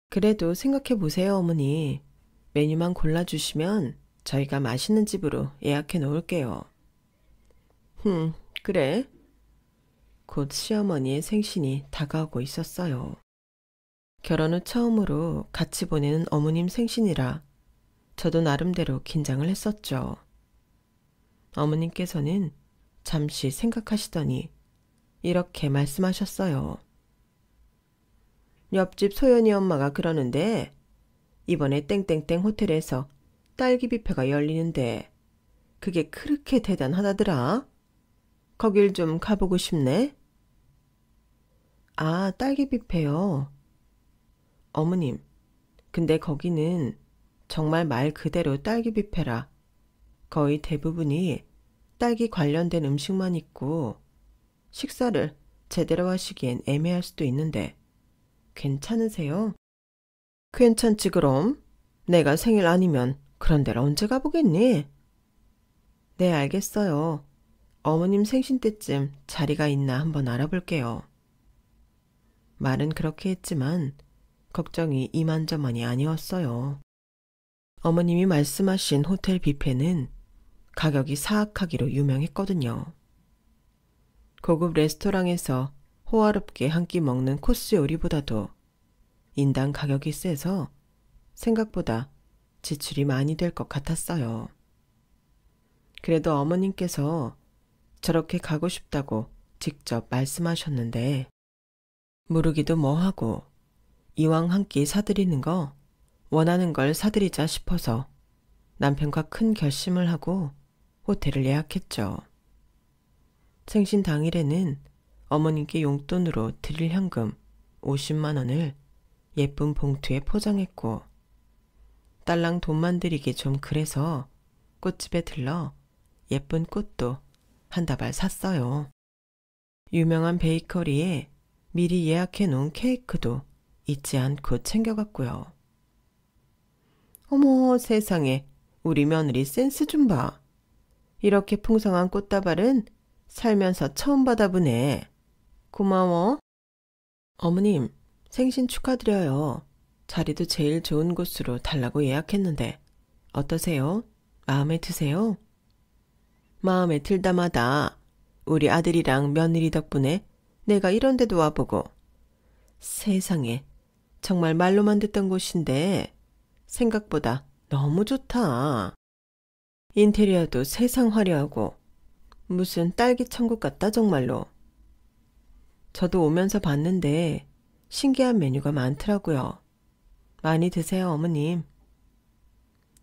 그래도 생각해 보세요, 어머니. 메뉴만 골라주시면 저희가 맛있는 집으로 예약해 놓을게요. 그래. 곧 시어머니의 생신이 다가오고 있었어요. 결혼 후 처음으로 같이 보내는 어머님 생신이라 저도 나름대로 긴장을 했었죠. 어머님께서는 잠시 생각하시더니 이렇게 말씀하셨어요. 옆집 소연이 엄마가 그러는데 이번에 땡땡땡 호텔에서 딸기 뷔페가 열리는데 그게 그렇게 대단하다더라. 거길 좀 가보고 싶네. 아, 딸기 뷔페요. 어머님, 근데 거기는 정말 말 그대로 딸기 뷔페라 거의 대부분이 딸기 관련된 음식만 있고 식사를 제대로 하시기엔 애매할 수도 있는데 괜찮으세요? 괜찮지 그럼. 내가 생일 아니면 그런 데를 언제 가보겠니? 네, 알겠어요. 어머님 생신 때쯤 자리가 있나 한번 알아볼게요. 말은 그렇게 했지만 걱정이 이만저만이 아니었어요. 어머님이 말씀하신 호텔 뷔페는 가격이 사악하기로 유명했거든요. 고급 레스토랑에서 호화롭게 한 끼 먹는 코스 요리보다도 인당 가격이 세서 생각보다 지출이 많이 될 것 같았어요. 그래도 어머님께서 저렇게 가고 싶다고 직접 말씀하셨는데 모르기도 뭐하고 이왕 한 끼 사드리는 거 원하는 걸 사드리자 싶어서 남편과 큰 결심을 하고 호텔을 예약했죠. 생신 당일에는 어머님께 용돈으로 드릴 현금 50만 원을 예쁜 봉투에 포장했고 딸랑 돈만 드리기 좀 그래서 꽃집에 들러 예쁜 꽃도 한 다발 샀어요. 유명한 베이커리에 미리 예약해 놓은 케이크도 잊지 않고 챙겨갔고요. 어머 세상에 우리 며느리 센스 좀 봐. 이렇게 풍성한 꽃다발은 살면서 처음 받아보네. 고마워. 어머님 생신 축하드려요. 자리도 제일 좋은 곳으로 달라고 예약했는데 어떠세요? 마음에 드세요? 마음에 들다마다 우리 아들이랑 며느리 덕분에 내가 이런 데도 와보고 세상에 정말 말로만 듣던 곳인데 생각보다 너무 좋다. 인테리어도 세상 화려하고 무슨 딸기 천국 같다 정말로. 저도 오면서 봤는데 신기한 메뉴가 많더라고요. 많이 드세요 어머님.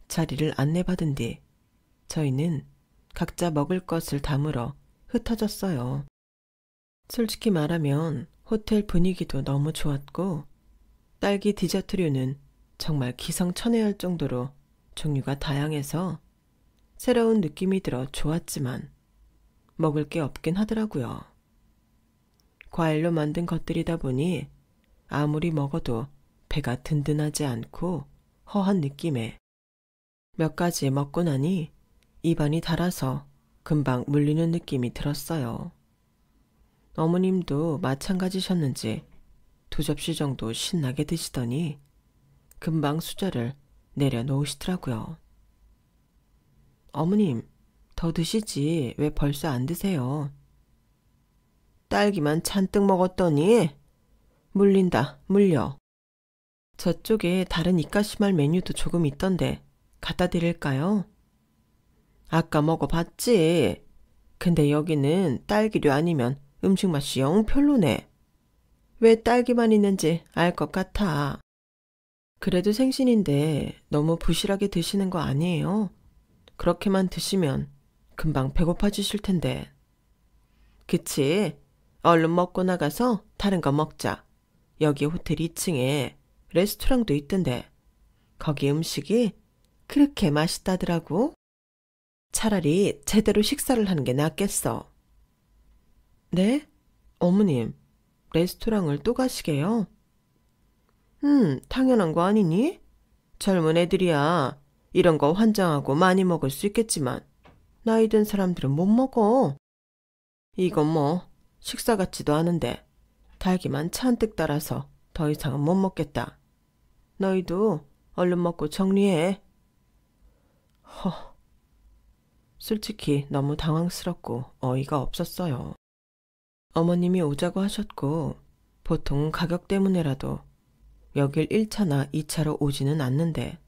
자리를 안내받은 뒤 저희는 각자 먹을 것을 담으러 흩어졌어요. 솔직히 말하면 호텔 분위기도 너무 좋았고 딸기 디저트류는 정말 기성천외할 정도로 종류가 다양해서 새로운 느낌이 들어 좋았지만 먹을 게 없긴 하더라고요. 과일로 만든 것들이다 보니 아무리 먹어도 배가 든든하지 않고 허한 느낌에 몇 가지 먹고 나니 입안이 달아서 금방 물리는 느낌이 들었어요. 어머님도 마찬가지셨는지 2접시 정도 신나게 드시더니 금방 수저를 내려놓으시더라고요. 어머님, 더 드시지 왜 벌써 안 드세요? 딸기만 잔뜩 먹었더니 물린다, 물려. 저쪽에 다른 입가심할 메뉴도 조금 있던데 갖다 드릴까요? 아까 먹어봤지. 근데 여기는 딸기류 아니면 음식 맛이 영 별로네. 왜 딸기만 있는지 알 것 같아. 그래도 생신인데 너무 부실하게 드시는 거 아니에요? 그렇게만 드시면 금방 배고파지실 텐데. 그치? 얼른 먹고 나가서 다른 거 먹자. 여기 호텔 2층에 레스토랑도 있던데 거기 음식이 그렇게 맛있다더라고. 차라리 제대로 식사를 하는 게 낫겠어. 네? 어머님, 레스토랑을 또 가시게요? 당연한 거 아니니? 젊은 애들이야 이런 거 환장하고 많이 먹을 수 있겠지만 나이 든 사람들은 못 먹어. 이건 뭐 식사 같지도 않은데 달기만 잔뜩 따라서 더 이상은 못 먹겠다. 너희도 얼른 먹고 정리해. 솔직히 너무 당황스럽고 어이가 없었어요. 어머님이 오자고 하셨고 보통 가격 때문에라도 여길 1차나 2차로 오지는 않는데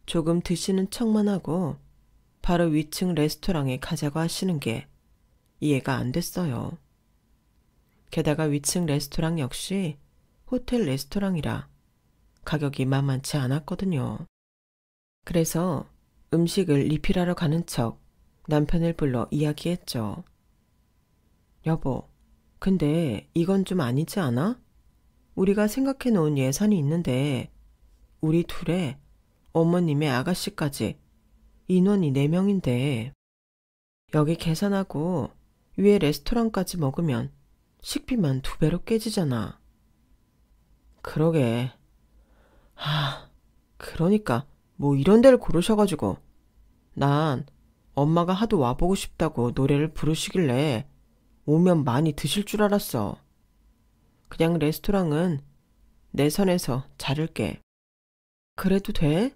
조금 드시는 척만 하고 바로 위층 레스토랑에 가자고 하시는 게 이해가 안 됐어요. 게다가 위층 레스토랑 역시 호텔 레스토랑이라 가격이 만만치 않았거든요. 그래서 음식을 리필하러 가는 척 남편을 불러 이야기했죠. 여보, 근데 이건 좀 아니지 않아? 우리가 생각해 놓은 예산이 있는데 우리 둘에 어머님의 아가씨까지 인원이 4명인데 여기 계산하고 위에 레스토랑까지 먹으면 식비만 2배로 깨지잖아. 그러게. 그러니까 뭐 이런 데를 고르셔가지고 난 엄마가 하도 와보고 싶다고 노래를 부르시길래 오면 많이 드실 줄 알았어. 그냥 레스토랑은 내 선에서 자를게. 그래도 돼?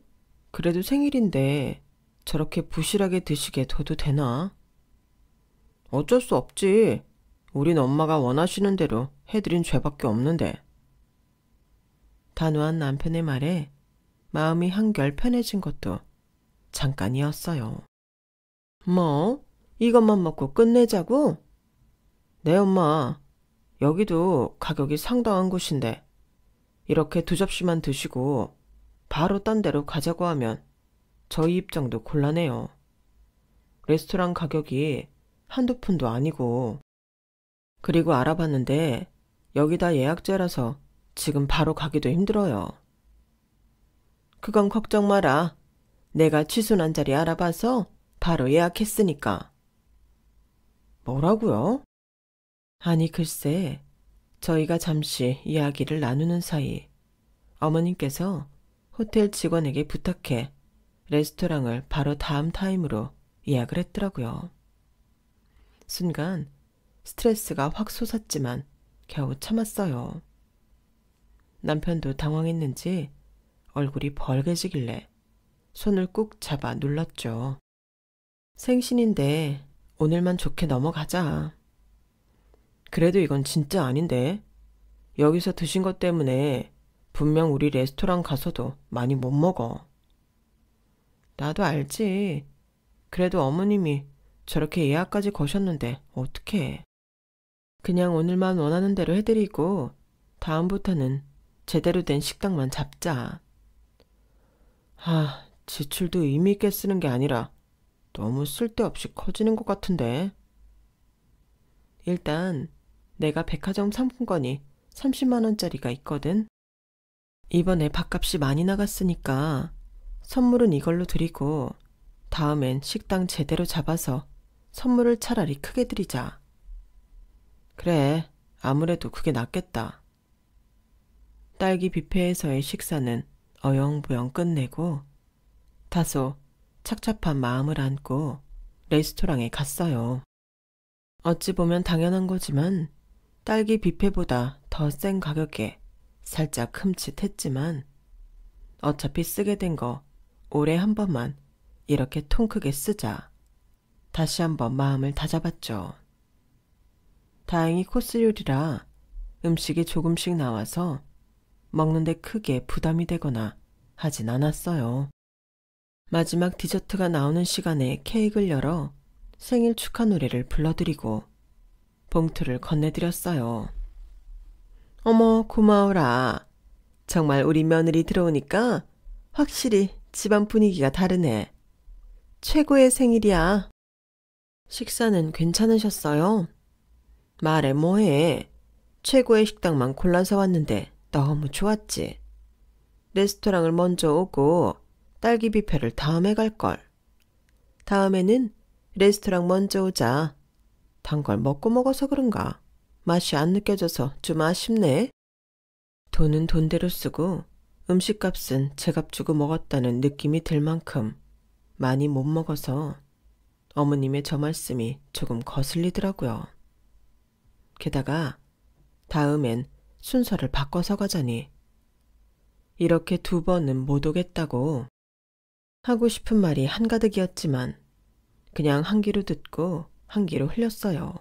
그래도 생일인데 저렇게 부실하게 드시게 둬도 되나? 어쩔 수 없지. 우린 엄마가 원하시는 대로 해드린 죄밖에 없는데. 단호한 남편의 말에 마음이 한결 편해진 것도 잠깐이었어요. 뭐? 이것만 먹고 끝내자고? 네, 엄마. 여기도 가격이 상당한 곳인데 이렇게 2접시만 드시고 바로 딴 데로 가자고 하면 저희 입장도 곤란해요. 레스토랑 가격이 한두 푼도 아니고. 그리고 알아봤는데 여기다 예약제라서 지금 바로 가기도 힘들어요. 그건 걱정 마라. 내가 취소난 자리 알아봐서 바로 예약했으니까. 뭐라고요? 아니 글쎄, 저희가 잠시 이야기를 나누는 사이 어머님께서 호텔 직원에게 부탁해 레스토랑을 바로 다음 타임으로 예약을 했더라고요. 순간 스트레스가 확 솟았지만 겨우 참았어요. 남편도 당황했는지 얼굴이 벌개지길래 손을 꾹 잡아 눌렀죠. 생신인데 오늘만 좋게 넘어가자. 그래도 이건 진짜 아닌데. 여기서 드신 것 때문에 분명 우리 레스토랑 가서도 많이 못 먹어. 나도 알지. 그래도 어머님이 저렇게 예약까지 거셨는데 어떡해. 그냥 오늘만 원하는 대로 해드리고 다음부터는 제대로 된 식당만 잡자. 지출도 의미 있게 쓰는 게 아니라 너무 쓸데없이 커지는 것 같은데. 일단 내가 백화점 상품권이 30만 원짜리가 있거든. 이번에 밥값이 많이 나갔으니까 선물은 이걸로 드리고 다음엔 식당 제대로 잡아서 선물을 차라리 크게 드리자. 그래, 아무래도 그게 낫겠다. 딸기 뷔페에서의 식사는 어영부영 끝내고 다소 착잡한 마음을 안고 레스토랑에 갔어요. 어찌 보면 당연한 거지만 딸기 뷔페보다 더 센 가격에 살짝 흠칫했지만 어차피 쓰게 된 거 올해 한 번만 이렇게 통 크게 쓰자. 다시 한번 마음을 다잡았죠. 다행히 코스 요리라 음식이 조금씩 나와서 먹는데 크게 부담이 되거나 하진 않았어요. 마지막 디저트가 나오는 시간에 케이크를 열어 생일 축하 노래를 불러드리고 봉투를 건네드렸어요. 어머, 고마워라. 정말 우리 며느리 들어오니까 확실히 집안 분위기가 다르네. 최고의 생일이야. 식사는 괜찮으셨어요? 말해 뭐해. 최고의 식당만 골라서 왔는데 너무 좋았지. 레스토랑을 먼저 오고 딸기 뷔페를 다음에 갈걸. 다음에는 레스토랑 먼저 오자. 단 걸 먹고 먹어서 그런가 맛이 안 느껴져서 좀 아쉽네. 돈은 돈대로 쓰고 음식값은 제값 주고 먹었다는 느낌이 들 만큼 많이 못 먹어서 어머님의 저 말씀이 조금 거슬리더라고요. 게다가 다음엔 순서를 바꿔서 가자니 이렇게 2번은 못 오겠다고. 하고 싶은 말이 한가득이었지만 그냥 한 귀로 듣고 한 귀로 흘렸어요.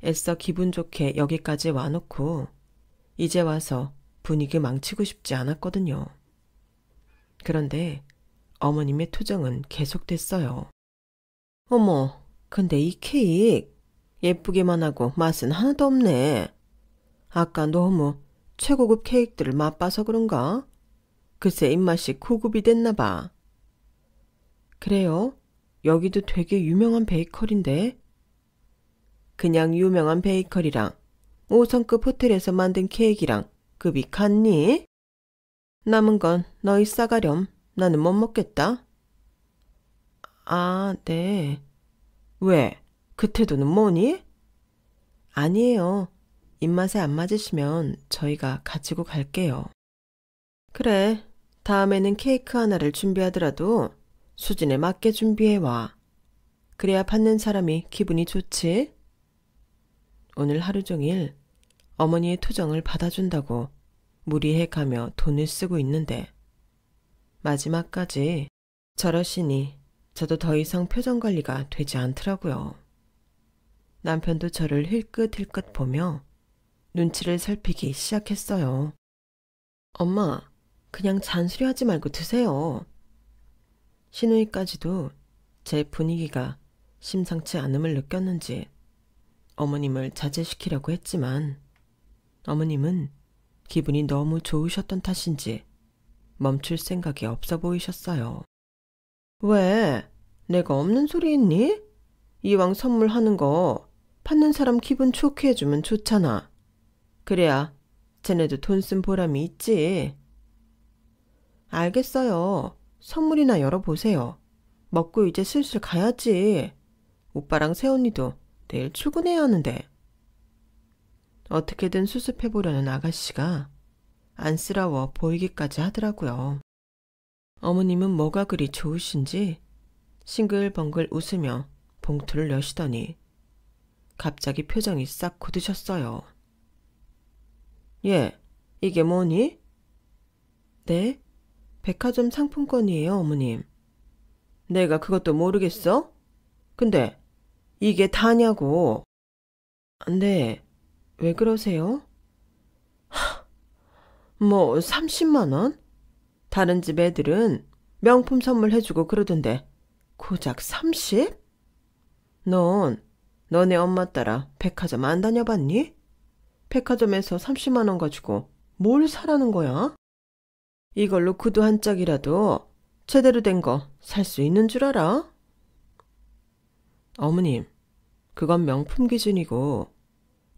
애써 기분 좋게 여기까지 와놓고 이제 와서 분위기 망치고 싶지 않았거든요. 그런데 어머님의 투정은 계속됐어요. 어머, 근데 이 케이크 예쁘기만 하고 맛은 하나도 없네. 아까 너무 최고급 케이크들을 맛봐서 그런가? 글쎄 입맛이 고급이 됐나 봐. 그래요? 여기도 되게 유명한 베이커리인데? 그냥 유명한 베이커리랑 5성급 호텔에서 만든 케이크랑 급이 같니? 남은 건 너희 싸가렴. 나는 못 먹겠다. 아, 네. 왜? 그 태도는 뭐니? 아니에요. 입맛에 안 맞으시면 저희가 가지고 갈게요. 그래. 다음에는 케이크 하나를 준비하더라도 수준에 맞게 준비해와. 그래야 받는 사람이 기분이 좋지. 오늘 하루 종일 어머니의 투정을 받아준다고 무리해 가며 돈을 쓰고 있는데 마지막까지 저러시니 저도 더 이상 표정 관리가 되지 않더라고요. 남편도 저를 힐끗힐끗 보며 눈치를 살피기 시작했어요. 엄마, 그냥 잔소리하지 말고 드세요. 시누이까지도 제 분위기가 심상치 않음을 느꼈는지 어머님을 자제시키려고 했지만 어머님은 기분이 너무 좋으셨던 탓인지 멈출 생각이 없어 보이셨어요. 왜? 내가 없는 소리 했니? 이왕 선물하는 거 받는 사람 기분 좋게 해주면 좋잖아. 그래야 쟤네도 돈 쓴 보람이 있지. 알겠어요. 선물이나 열어보세요. 먹고 이제 슬슬 가야지. 오빠랑 새언니도 내일 출근해야 하는데. 어떻게든 수습해보려는 아가씨가 안쓰러워 보이기까지 하더라고요. 어머님은 뭐가 그리 좋으신지 싱글벙글 웃으며 봉투를 여시더니 갑자기 표정이 싹 굳으셨어요. 예, 이게 뭐니? 네, 백화점 상품권이에요, 어머님. 내가 그것도 모르겠어? 근데 이게 다냐고. 네, 왜 그러세요? 뭐 30만 원? 다른 집 애들은 명품 선물 해주고 그러던데 고작 30? 넌 너네 엄마 따라 백화점 안 다녀봤니? 백화점에서 30만 원 가지고 뭘 사라는 거야? 이걸로 구두 한 짝이라도 제대로 된 거 살 수 있는 줄 알아? 어머님, 그건 명품 기준이고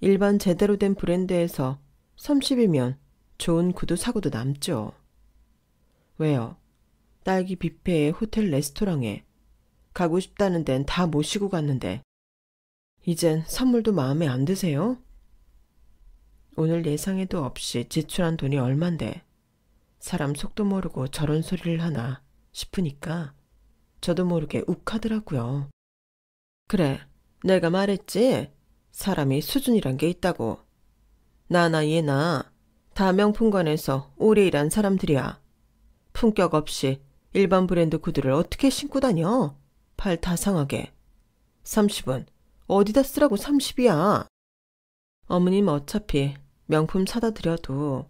일반 제대로 된 브랜드에서 30이면 좋은 구두 사고도 남죠. 왜요? 딸기 뷔페에 호텔 레스토랑에 가고 싶다는 데는 다 모시고 갔는데 이젠 선물도 마음에 안 드세요? 오늘 예상에도 없이 지출한 돈이 얼만데 사람 속도 모르고 저런 소리를 하나 싶으니까 저도 모르게 욱하더라고요. 그래, 내가 말했지? 사람이 수준이란 게 있다고. 나나 얘나 다 명품관에서 오래 일한 사람들이야. 품격 없이 일반 브랜드 구두를 어떻게 신고 다녀? 발 다 상하게. 30은 어디다 쓰라고 30이야. 어머님 어차피 명품 사다 드려도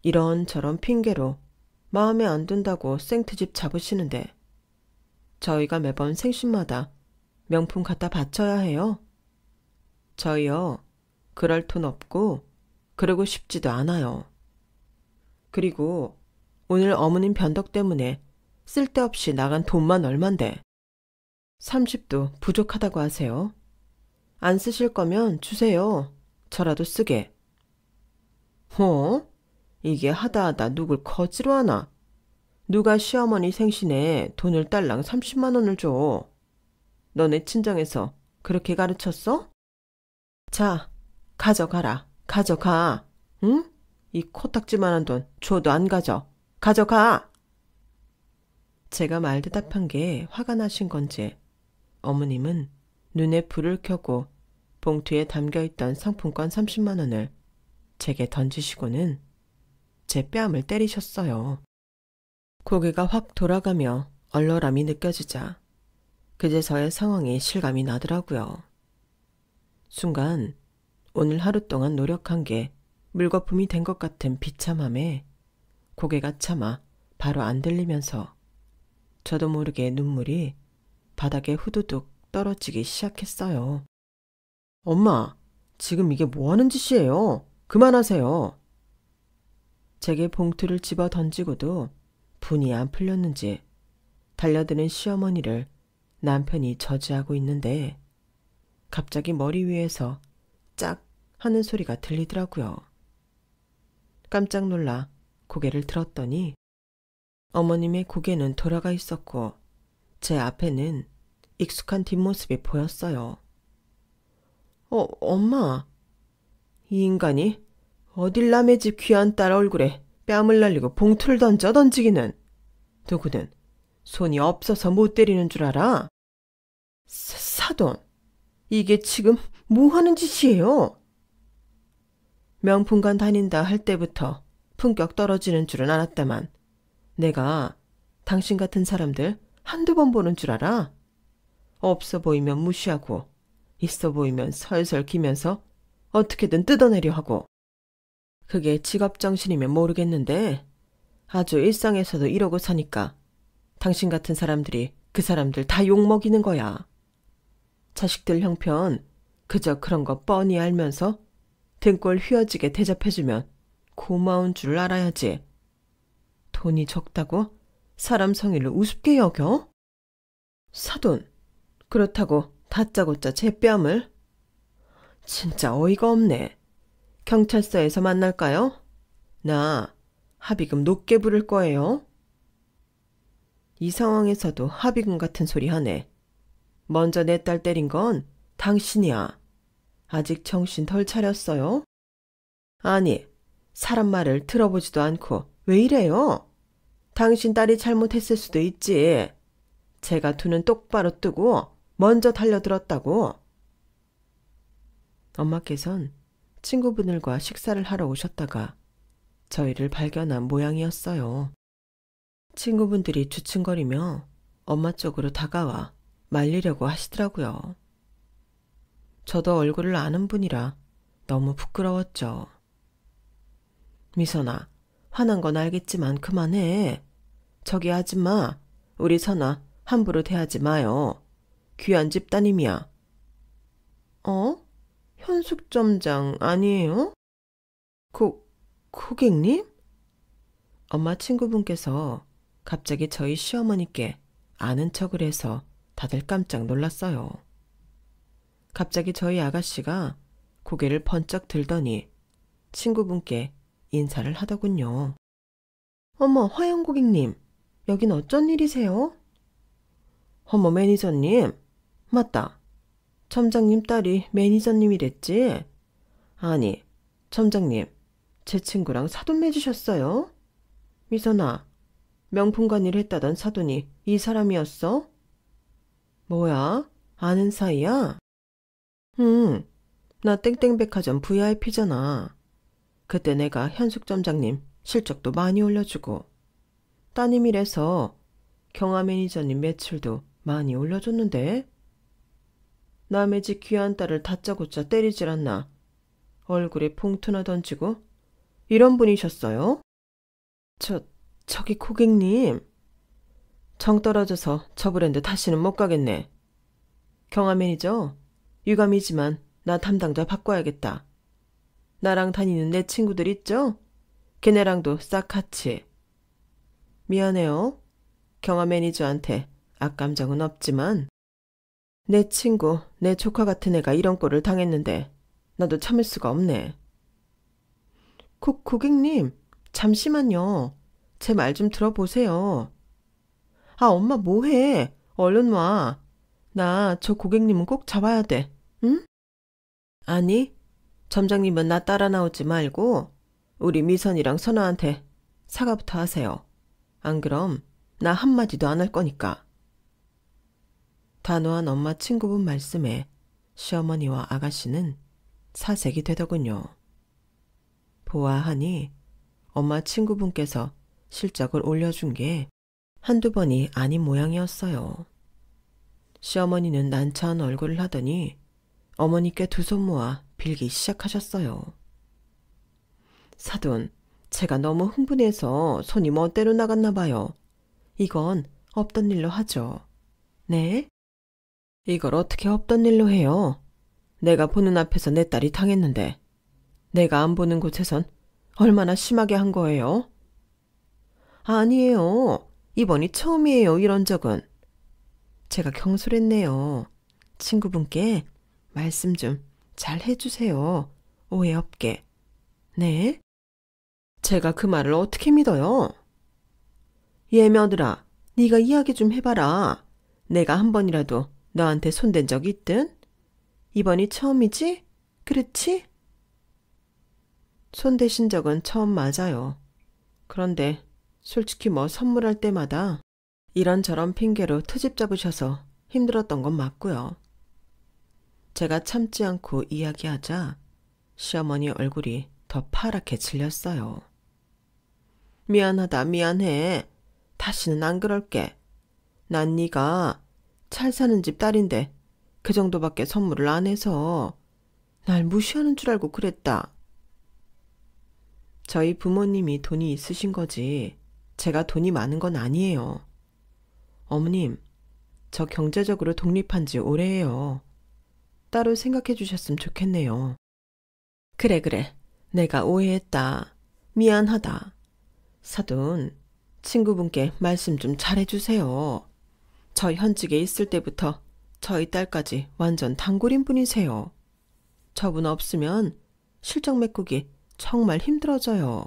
이런저런 핑계로 마음에 안 든다고 생트집 잡으시는데 저희가 매번 생신마다 명품 갖다 바쳐야 해요. 저희요, 그럴 돈 없고 그러고 싶지도 않아요. 그리고 오늘 어머님 변덕 때문에 쓸데없이 나간 돈만 얼만데 30도 부족하다고 하세요. 안 쓰실 거면 주세요. 저라도 쓰게. 이게 하다하다 누굴 거지로 하나? 누가 시어머니 생신에 돈을 딸랑 30만 원을 줘. 너네 친정에서 그렇게 가르쳤어? 자, 가져가라. 가져가. 응? 이 코딱지만한 돈 줘도 안 가져. 가져가! 제가 말대답한 게 화가 나신 건지 어머님은 눈에 불을 켜고 봉투에 담겨있던 상품권 30만 원을 제게 던지시고는 제 뺨을 때리셨어요. 고개가 확 돌아가며 얼얼함이 느껴지자 그제서야 상황이 실감이 나더라고요. 순간 오늘 하루 동안 노력한 게 물거품이 된 것 같은 비참함에 고개가 차마 바로 안 들리면서 저도 모르게 눈물이 바닥에 후두둑 떨어지기 시작했어요. 엄마, 지금 이게 뭐 하는 짓이에요? 그만하세요. 제게 봉투를 집어 던지고도 분이 안 풀렸는지 달려드는 시어머니를 남편이 저지하고 있는데 갑자기 머리 위에서 짝 하는 소리가 들리더라고요. 깜짝 놀라 고개를 들었더니 어머님의 고개는 돌아가 있었고 제 앞에는 익숙한 뒷모습이 보였어요. 엄마. 이 인간이 어딜 남의 집 귀한 딸 얼굴에 뺨을 날리고 봉투를 던지기는. 누구는 손이 없어서 못 때리는 줄 알아? 사돈, 이게 지금 뭐 하는 짓이에요? 명품관 다닌다 할 때부터 품격 떨어지는 줄은 알았다만 내가 당신 같은 사람들 한두 번 보는 줄 알아? 없어 보이면 무시하고 있어 보이면 설설 기면서 어떻게든 뜯어내려 하고. 그게 직업정신이면 모르겠는데 아주 일상에서도 이러고 사니까 당신 같은 사람들이 그 사람들 다 욕먹이는 거야. 자식들 형편 그저 그런 거 뻔히 알면서 등골 휘어지게 대접해주면 고마운 줄 알아야지. 돈이 적다고 사람 성의를 우습게 여겨? 사돈, 그렇다고 다짜고짜 제 뺨을? 진짜 어이가 없네. 경찰서에서 만날까요? 나 합의금 높게 부를 거예요. 이 상황에서도 합의금 같은 소리 하네. 먼저 내 딸 때린 건 당신이야. 아직 정신 덜 차렸어요? 아니, 사람 말을 들어보지도 않고 왜 이래요? 당신 딸이 잘못했을 수도 있지. 제가 두 눈 똑바로 뜨고 먼저 달려들었다고. 엄마께선 친구분들과 식사를 하러 오셨다가 저희를 발견한 모양이었어요. 친구분들이 주춤거리며 엄마 쪽으로 다가와 말리려고 하시더라고요. 저도 얼굴을 아는 분이라 너무 부끄러웠죠. 미선아, 화난 건 알겠지만 그만해. 저기 아줌마, 우리 선아 함부로 대하지 마요. 귀한 집 따님이야. 현숙점장 아니에요? 고객님? 엄마 친구분께서 갑자기 저희 시어머니께 아는 척을 해서 다들 깜짝 놀랐어요. 갑자기 저희 아가씨가 고개를 번쩍 들더니 친구분께 인사를 하더군요. 어머, 화영 고객님, 여긴 어쩐 일이세요? 어머, 매니저님. 맞다. 점장님 딸이 매니저님이랬지? 아니, 점장님, 제 친구랑 사돈 맺으셨어요? 미선아, 명품관 일 했다던 사돈이 이 사람이었어? 뭐야? 아는 사이야? 나 땡땡백화점 VIP잖아. 그때 내가 현숙 점장님 실적도 많이 올려주고 따님이래서 경아 매니저님 매출도 많이 올려줬는데 남의 집 귀한 딸을 다짜고짜 때리질 않나 얼굴에 봉투나 던지고 이런 분이셨어요? 저기 고객님, 정 떨어져서 저 브랜드 다시는 못 가겠네. 경아 매니저, 유감이지만 나 담당자 바꿔야겠다. 나랑 다니는 내 친구들 있죠? 걔네랑도 싹 같이. 미안해요. 경아 매니저한테 악감정은 없지만 내 친구, 내 조카 같은 애가 이런 꼴을 당했는데 나도 참을 수가 없네. 고객님, 잠시만요. 제 말 좀 들어보세요. 아, 엄마 뭐해? 얼른 와. 나 저 고객님은 꼭 잡아야 돼. 응? 아니, 점장님은 나 따라 나오지 말고 우리 미선이랑 선아한테 사과부터 하세요. 안 그럼 나 한마디도 안 할 거니까. 단호한 엄마 친구분 말씀에 시어머니와 아가씨는 사색이 되더군요. 보아하니 엄마 친구분께서 실적을 올려준 게 한두 번이 아닌 모양이었어요. 시어머니는 난처한 얼굴을 하더니 어머니께 두 손 모아 빌기 시작하셨어요. 사돈, 제가 너무 흥분해서 손이 멋대로 나갔나 봐요. 이건 없던 일로 하죠. 네? 이걸 어떻게 없던 일로 해요? 내가 보는 앞에서 내 딸이 당했는데 내가 안 보는 곳에선 얼마나 심하게 한 거예요? 아니에요. 이번이 처음이에요, 이런 적은. 제가 경솔했네요. 친구분께 말씀 좀 잘 해주세요. 오해 없게. 네? 제가 그 말을 어떻게 믿어요? 얘 며느라, 네가 이야기 좀 해봐라. 내가 한 번이라도 너한테 손댄 적 있든? 이번이 처음이지? 그렇지? 손대신 적은 처음 맞아요. 그런데 솔직히 뭐 선물할 때마다 이런저런 핑계로 트집 잡으셔서 힘들었던 건 맞고요. 제가 참지 않고 이야기하자 시어머니 얼굴이 더 파랗게 질렸어요. 미안하다, 미안해. 다시는 안 그럴게. 난 네가 잘 사는 집 딸인데 그 정도밖에 선물을 안 해서 날 무시하는 줄 알고 그랬다. 저희 부모님이 돈이 있으신 거지 제가 돈이 많은 건 아니에요. 어머님, 저 경제적으로 독립한 지 오래예요. 따로 생각해 주셨으면 좋겠네요. 그래. 내가 오해했다. 미안하다. 사돈, 친구분께 말씀 좀 잘해주세요. 저 현직에 있을 때부터 저희 딸까지 완전 단골인 분이세요. 저분 없으면 실적 메꾸기 정말 힘들어져요.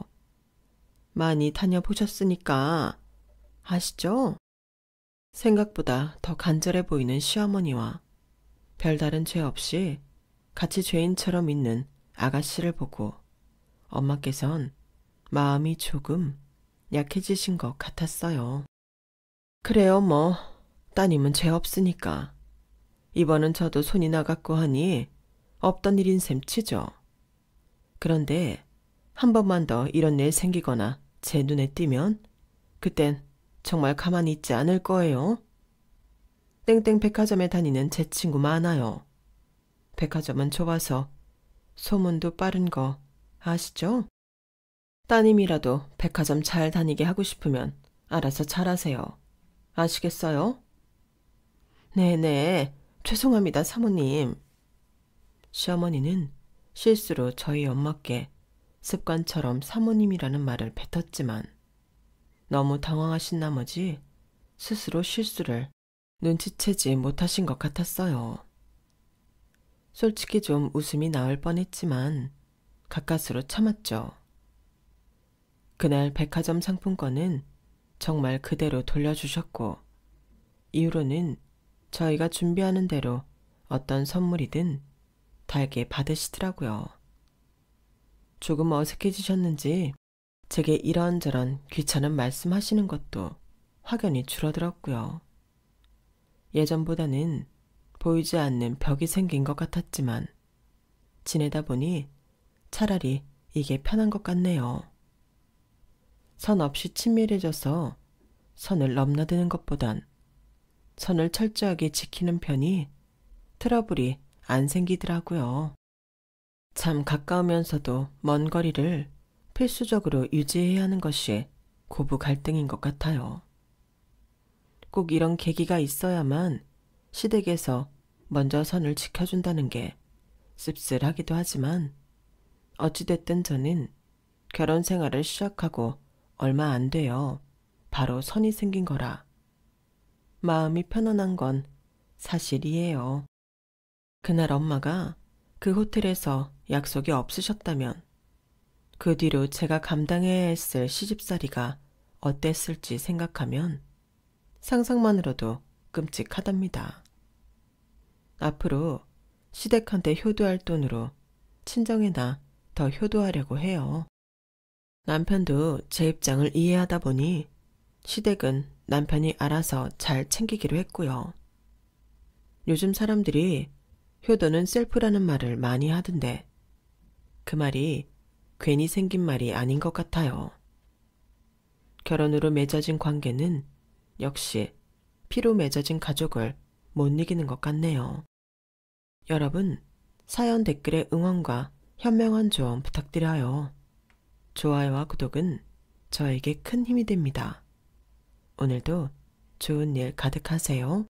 많이 다녀보셨으니까 아시죠? 생각보다 더 간절해 보이는 시어머니와 별다른 죄 없이 같이 죄인처럼 있는 아가씨를 보고 엄마께선 마음이 조금 약해지신 것 같았어요. 그래요, 뭐 따님은 죄 없으니까. 이번은 저도 손이 나갔고 하니 없던 일인 셈 치죠. 그런데 한 번만 더 이런 일 생기거나 제 눈에 띄면 그땐 정말 가만히 있지 않을 거예요. 땡땡 백화점에 다니는 제 친구 많아요. 백화점은 좁아서 소문도 빠른 거 아시죠? 따님이라도 백화점 잘 다니게 하고 싶으면 알아서 잘하세요. 아시겠어요? 네네, 죄송합니다, 사모님. 시어머니는 실수로 저희 엄마께 습관처럼 사모님이라는 말을 뱉었지만 너무 당황하신 나머지 스스로 실수를 눈치채지 못하신 것 같았어요. 솔직히 좀 웃음이 나올 뻔했지만 가까스로 참았죠. 그날 백화점 상품권은 정말 그대로 돌려주셨고 이후로는 저희가 준비하는 대로 어떤 선물이든 달게 받으시더라고요. 조금 어색해지셨는지 제게 이런저런 귀찮은 말씀하시는 것도 확연히 줄어들었고요. 예전보다는 보이지 않는 벽이 생긴 것 같았지만 지내다 보니 차라리 이게 편한 것 같네요. 선 없이 친밀해져서 선을 넘나드는 것보단 선을 철저하게 지키는 편이 트러블이 안 생기더라고요. 참 가까우면서도 먼 거리를 필수적으로 유지해야 하는 것이 고부 갈등인 것 같아요. 꼭 이런 계기가 있어야만 시댁에서 먼저 선을 지켜준다는 게 씁쓸하기도 하지만 어찌됐든 저는 결혼 생활을 시작하고 얼마 안 돼요. 바로 선이 생긴 거라 마음이 편안한 건 사실이에요. 그날 엄마가 그 호텔에서 약속이 없으셨다면 그 뒤로 제가 감당해야 했을 시집살이가 어땠을지 생각하면 상상만으로도 끔찍하답니다. 앞으로 시댁한테 효도할 돈으로 친정에나 더 효도하려고 해요. 남편도 제 입장을 이해하다 보니 시댁은 남편이 알아서 잘 챙기기로 했고요. 요즘 사람들이 효도는 셀프라는 말을 많이 하던데 그 말이 괜히 생긴 말이 아닌 것 같아요. 결혼으로 맺어진 관계는 역시 피로 맺어진 가족을 못 이기는 것 같네요. 여러분, 사연 댓글에 응원과 현명한 조언 부탁드려요. 좋아요와 구독은 저에게 큰 힘이 됩니다. 오늘도 좋은 일 가득하세요.